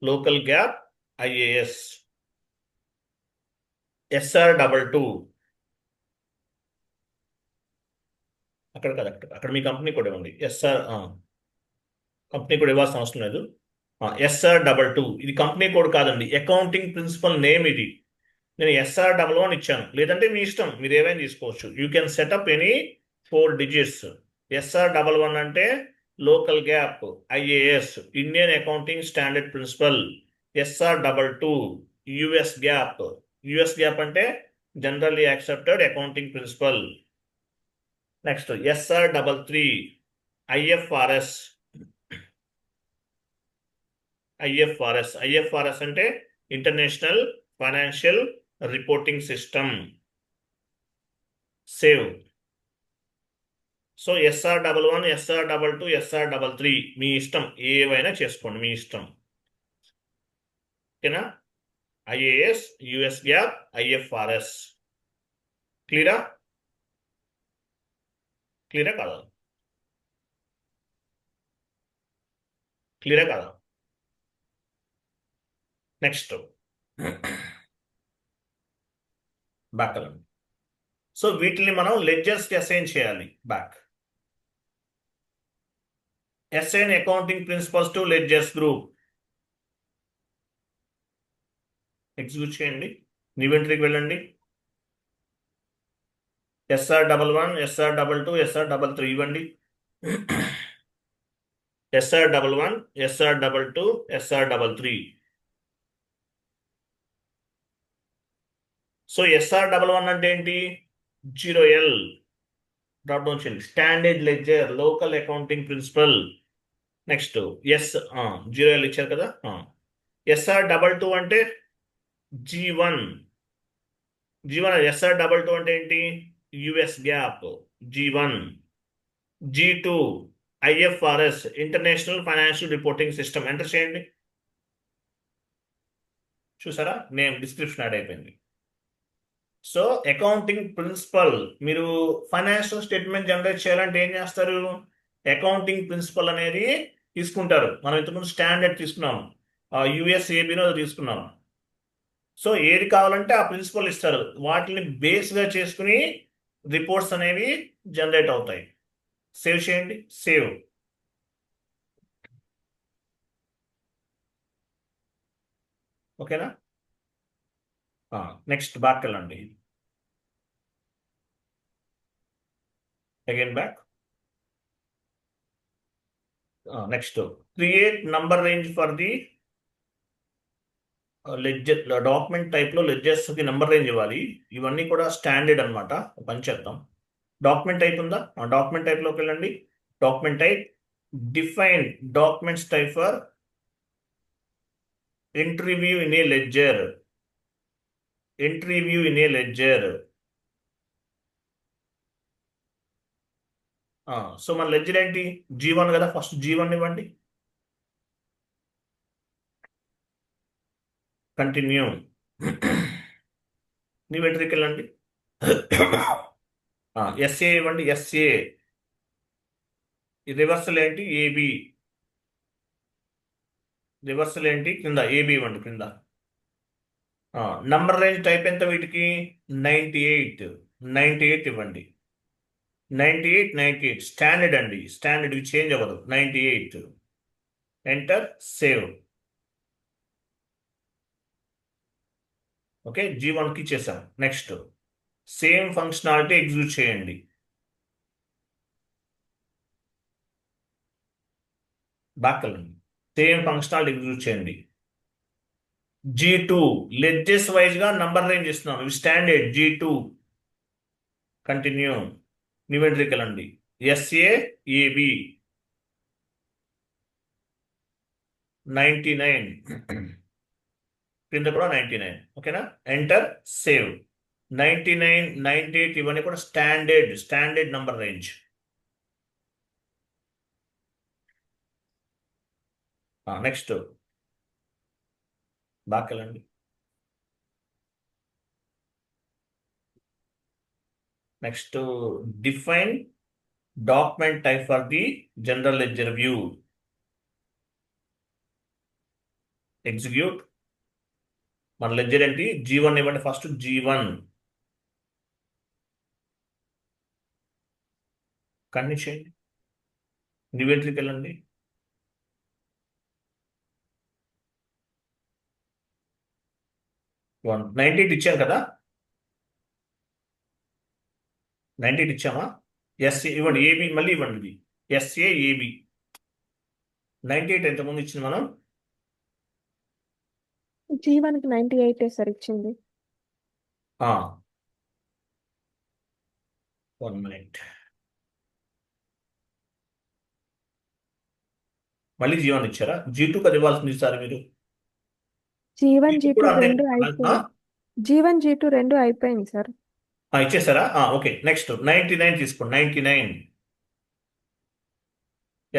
Local GAAP IAS. SR22. అక్కడ కాదు, అక్కడ మీ కంపెనీ కూడా ఇవ్వండి. కంపెనీ కోడ్ ఇవ్వాల్సిన అవసరం లేదు. SR22 ఇది కంపెనీ కోడ్ కాదండి, అకౌంటింగ్ ప్రిన్సిపల్ నేమ్ ఇది. నేను SR11 ఇచ్చాను, లేదంటే మీ ఇష్టం, మీరు ఏవైనా తీసుకోవచ్చు. You can set up any 4 digits. SR11 అంటే local GAAP IAS, Indian accounting standard principle. SR22 US GAAP. US GAAP అంటే generally accepted accounting principle. Next SR33 IFRS. IFRS అంటే international financial reporting system. Save. So SR11, SR22, SR33 మీ ఇష్టం, ఏవైనా చేసుకోండి, మీ ఇష్టం. ఓకేనా? IAS, US GAAP, IFRS. క్లియరా? క్లియరా కాదా? క్లియరా కాదా? నెక్స్ట్ బ్యాక్ వెళ్ళండి. సో వీటిని మనం లెడ్జర్స్కి అసైన్ చేయాలి. Back assign accounting principles to ledgers group. Execute చేయండి. ఇన్వెంటరీకి వెళ్ళండి. SR11, SR22, SR33 ఇవ్వండి. SR11, SR22, SR33. So SR11 అంటే ఏంటి? 0L. డ్రాప్ డౌన్ చేయండి. Standard ledger, local accounting principle. Next yes 0L ఇచ్చారు కదా. SR22 అంటే G1. SR22 అంటే ఏంటి? US GAAP G1. G2 IFRS international financial reporting system. Enter చేయండి. చూసారా, నేమ్ డిస్క్రిప్షన్ యాడ్ అయిపోయింది. సో అకౌంటింగ్ ప్రిన్సిపల్, మీరు ఫైనాన్షియల్ స్టేట్మెంట్ జనరేట్ చేయాలంటే ఏం చేస్తారు? అకౌంటింగ్ ప్రిన్సిపల్ అనేది తీసుకుంటారు. మనం ఇంతకుముందు స్టాండర్డ్ తీసుకున్నాం, యుఎస్ఏబినో తీసుకున్నాం. సో ఏది కావాలంటే ఆ ప్రిన్సిపల్ ఇస్తారు, వాటిని బేస్గా చేసుకుని రిపోర్ట్స్ అనేవి జనరేట్ అవుతాయి. సేవ్ చేయండి. సేవ్. ఓకేనా? నెక్స్ట్ బ్యాక్ వెళ్ళండి. Again back. Next create number range for the ledger. Document type లో లెడ్జర్స్ కి నెంబర్ రేంజ్ ఇవ్వాలి. ఇవన్నీ కూడా స్టాండర్డ్ అనమాట. పని చేద్దాం. డాక్యుమెంట్ టైప్ ఉందా? డాక్యుమెంట్ టైప్ లోకి వెళ్ళండి. Document type, define documents type for entry view in a ledger. Entry view in a ledger. So మన లెడ్జర్ ఏంటి? G1 కదా. ఫస్ట్ G1 ఇవ్వండి. కంటిన్యూ. న్యూ ఎంట్రీకి వెళ్ళండి. ఎస్ఏ ఇవ్వండి. ఎస్ఏ. రివర్సల్ ఏంటి? ఏబి. రివర్సల్ ఏంటి? కింద ఏబి ఇవ్వండి. కింద నంబర్ రేంజ్ టైప్ ఎంత వీటికి? 98. 98 ఇవ్వండి. 98 స్టాండర్డ్ అండి. స్టాండర్డ్, ఇవి చేంజ్ అవ్వదు. 98. ఎంటర్. సేవ్. ఓకే, G1కి చేసాం. నెక్స్ట్ సేమ్ ఫంక్షనాలిటీ ఎగ్జిక్యూట్ చేయండి. బ్యాక్ వెళ్ళండి. సేమ్ ఫంక్షనాలిటీ ఎగ్జిక్యూట్ చేయండి. G2 లెడ్జెస్ వైజ్ గా నంబర్ రేంజ్ ఇస్తున్నాం. ఇవి స్టాండర్డ్. G2 continue. న్యూ ఎంట్రీకి వెళ్ళండి. SAAB 99. కింద కూడా 99. ఓకేనా? ఎంటర్. సేవ్. 99, 98 ఇవన్నీ కూడా standard number range. Next back వెళ్ళండి. Next define document type for the general ledger view. Execute. మన లెడ్జర్ ఏంటి? G1 ఇవ్వండి. ఫస్ట్ G1 కంటిన్యూ చేయండి. న్యూ ఎంట్రీకి వెళ్ళండి. వన్ 98 ఇచ్చాం కదా. 98 ఇచ్చామా? ఎస్ఏ ఇవ్వండి. ఏబి మళ్ళీ ఇవ్వండి. SAAB 98 ఎంతమంది ఇచ్చింది మనం? G1 కి 98 సార్ ఇచ్చింది. 1 minute. మళ్ళీ G1 ఇచ్చారా? G2 కదా ఇవ్వాల్సింది సార్ మీరు. G1 G2 G2 కూడా అంతే. రెండు అయిపోయింది. G1 G2 రెండు అయిపోయింది సార్. ఇచ్చేసారా? ఓకే. నెక్స్ట్ 99 తీసుకోండి. 99.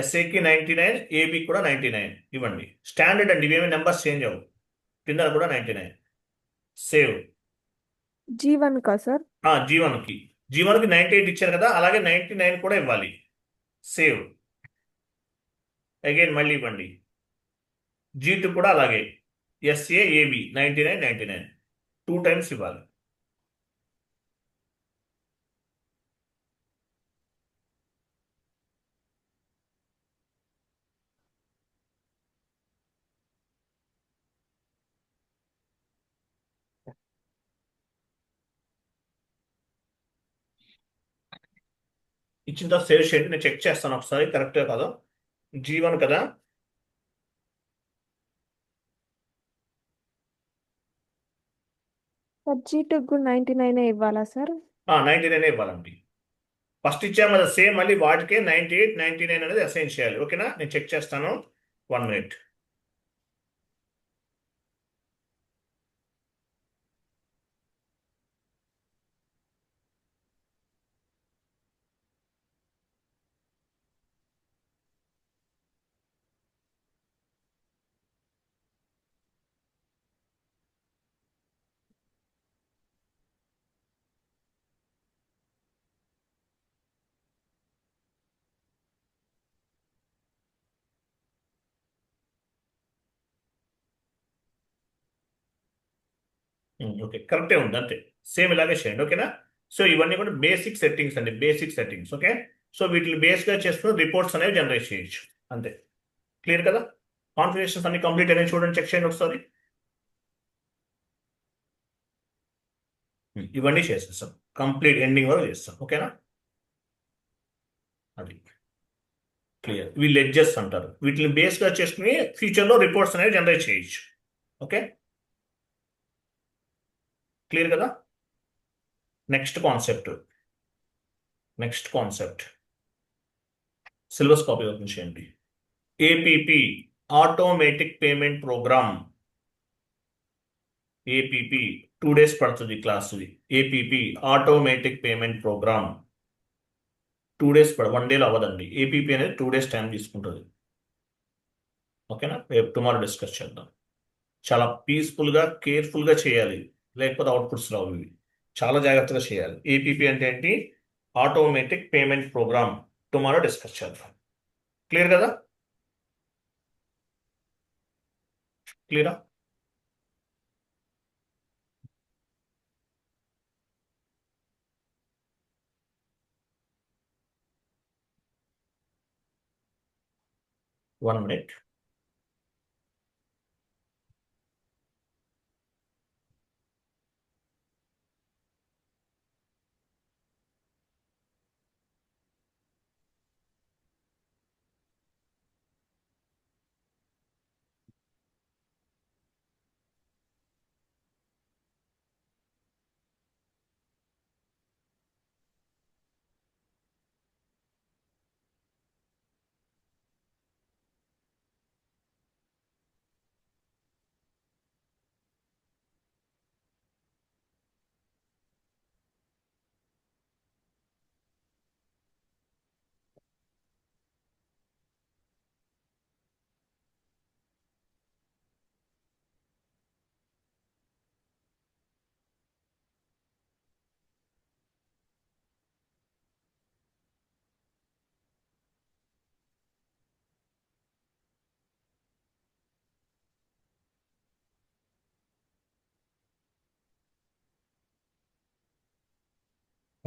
ఎస్ఏకి 99, ఏబి కూడా 99 ఇవ్వండి. స్టాండర్డ్ అండి. ఇవేమి నెంబర్స్ చేంజ్ అవ్వవు. కింద కూడా 99. సేవ్. G1 కా సార్? G1కి 98 ఇచ్చారు కదా, అలాగే 99 కూడా ఇవ్వాలి. సేవ్. అగైన్ మళ్ళీ ఇవ్వండి. G2 కూడా అలాగే. SAAB 99, 2 టైమ్స్ ఇవ్వాలి. ఇచ్చిన తర్వాత సేవ్ చేయండి. నేను చెక్ చేస్తాను ఒకసారి కరెక్టే కదా. G1 కదా. సార్ G2 కూడా 99 ఇవ్వాలా సార్? 99 ఇవ్వాలండి. ఫస్ట్ ఇచ్చాము కదా సేమ్, మళ్ళీ వాటికే 98 99 అనేది అసైన్ చేయాలి. ఓకేనా, నేను చెక్ చేస్తాను. 1 మినిట్. ఓకే, కరెక్టే ఉంది అంతే. సేమ్ ఇలాగే చేయండి. ఓకేనా. సో ఇవన్నీ కూడా బేసిక్ సెట్టింగ్స్ అండి, బేసిక్ సెట్టింగ్స్. ఓకే, సో వీటిని బేస్గా చేసుకుని రిపోర్ట్స్ అనేవి జనరేట్ చేయొచ్చు అంతే. క్లియర్ కదా. కాన్ఫిగరేషన్స్ అన్ని కంప్లీట్ అయినాయి చూడండి, చెక్ చేయండి ఒకసారి. ఇవన్నీ చేసేస్తాం, కంప్లీట్ ఎండింగ్ వరకు చేస్తాం. ఓకేనా, అది క్లియర్. వీళ్ళు ఎడ్జెస్ అంటారు, వీటిని బేస్గా చేసుకుని ఫ్యూచర్లో రిపోర్ట్స్ అనేవి జనరేట్ చేయొచ్చు. ఓకే, క్లియర్ కదా. Next concept syllabus copy open చేయండి. APP automatic payment program. APP 2 days పడుతుంది క్లాస్. ఇది APP automatic payment program. 2 days 1 day అవ్వదండి. ఏపీపీ అనేది 2 days టైం తీసుకుంటుంది. ఓకేనా, రేపు టుమారో డిస్కస్ చేద్దాం. చాలా పీస్ఫుల్గా కేర్ఫుల్గా చేయాలి, లేకపోతే అవుట్పుట్స్ రావు. ఇవి చాలా జాగ్రత్తగా చేయాలి. ఏపీపీ అంటే ఏంటి? Automatic payment program. Tomorrow discuss చేద్దాం. క్లియర్ కదా. క్లియరా. One minute.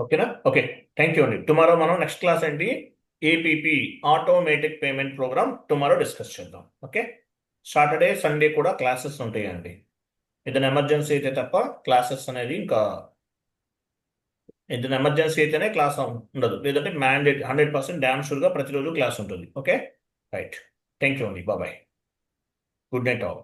ఓకేనా. ఓకే, థ్యాంక్ యూ అండి. టుమారో మనం నెక్స్ట్ క్లాస్ ఏంటి? APP automatic payment program tomorrow discuss చేద్దాం. ఓకే, సాటర్డే సండే కూడా క్లాసెస్ ఉంటాయండి. ఏదైనా ఎమర్జెన్సీ అయితే తప్ప క్లాసెస్ అనేది ఇంకా, ఏదైనా ఎమర్జెన్సీ అయితేనే క్లాస్ ఉండదు, లేదంటే మ్యాండేట్ 100% డ్యామ్ షూర్గా ప్రతిరోజు క్లాస్ ఉంటుంది. Okay, right. థ్యాంక్ యూ అండి. బాయ్. Good night all.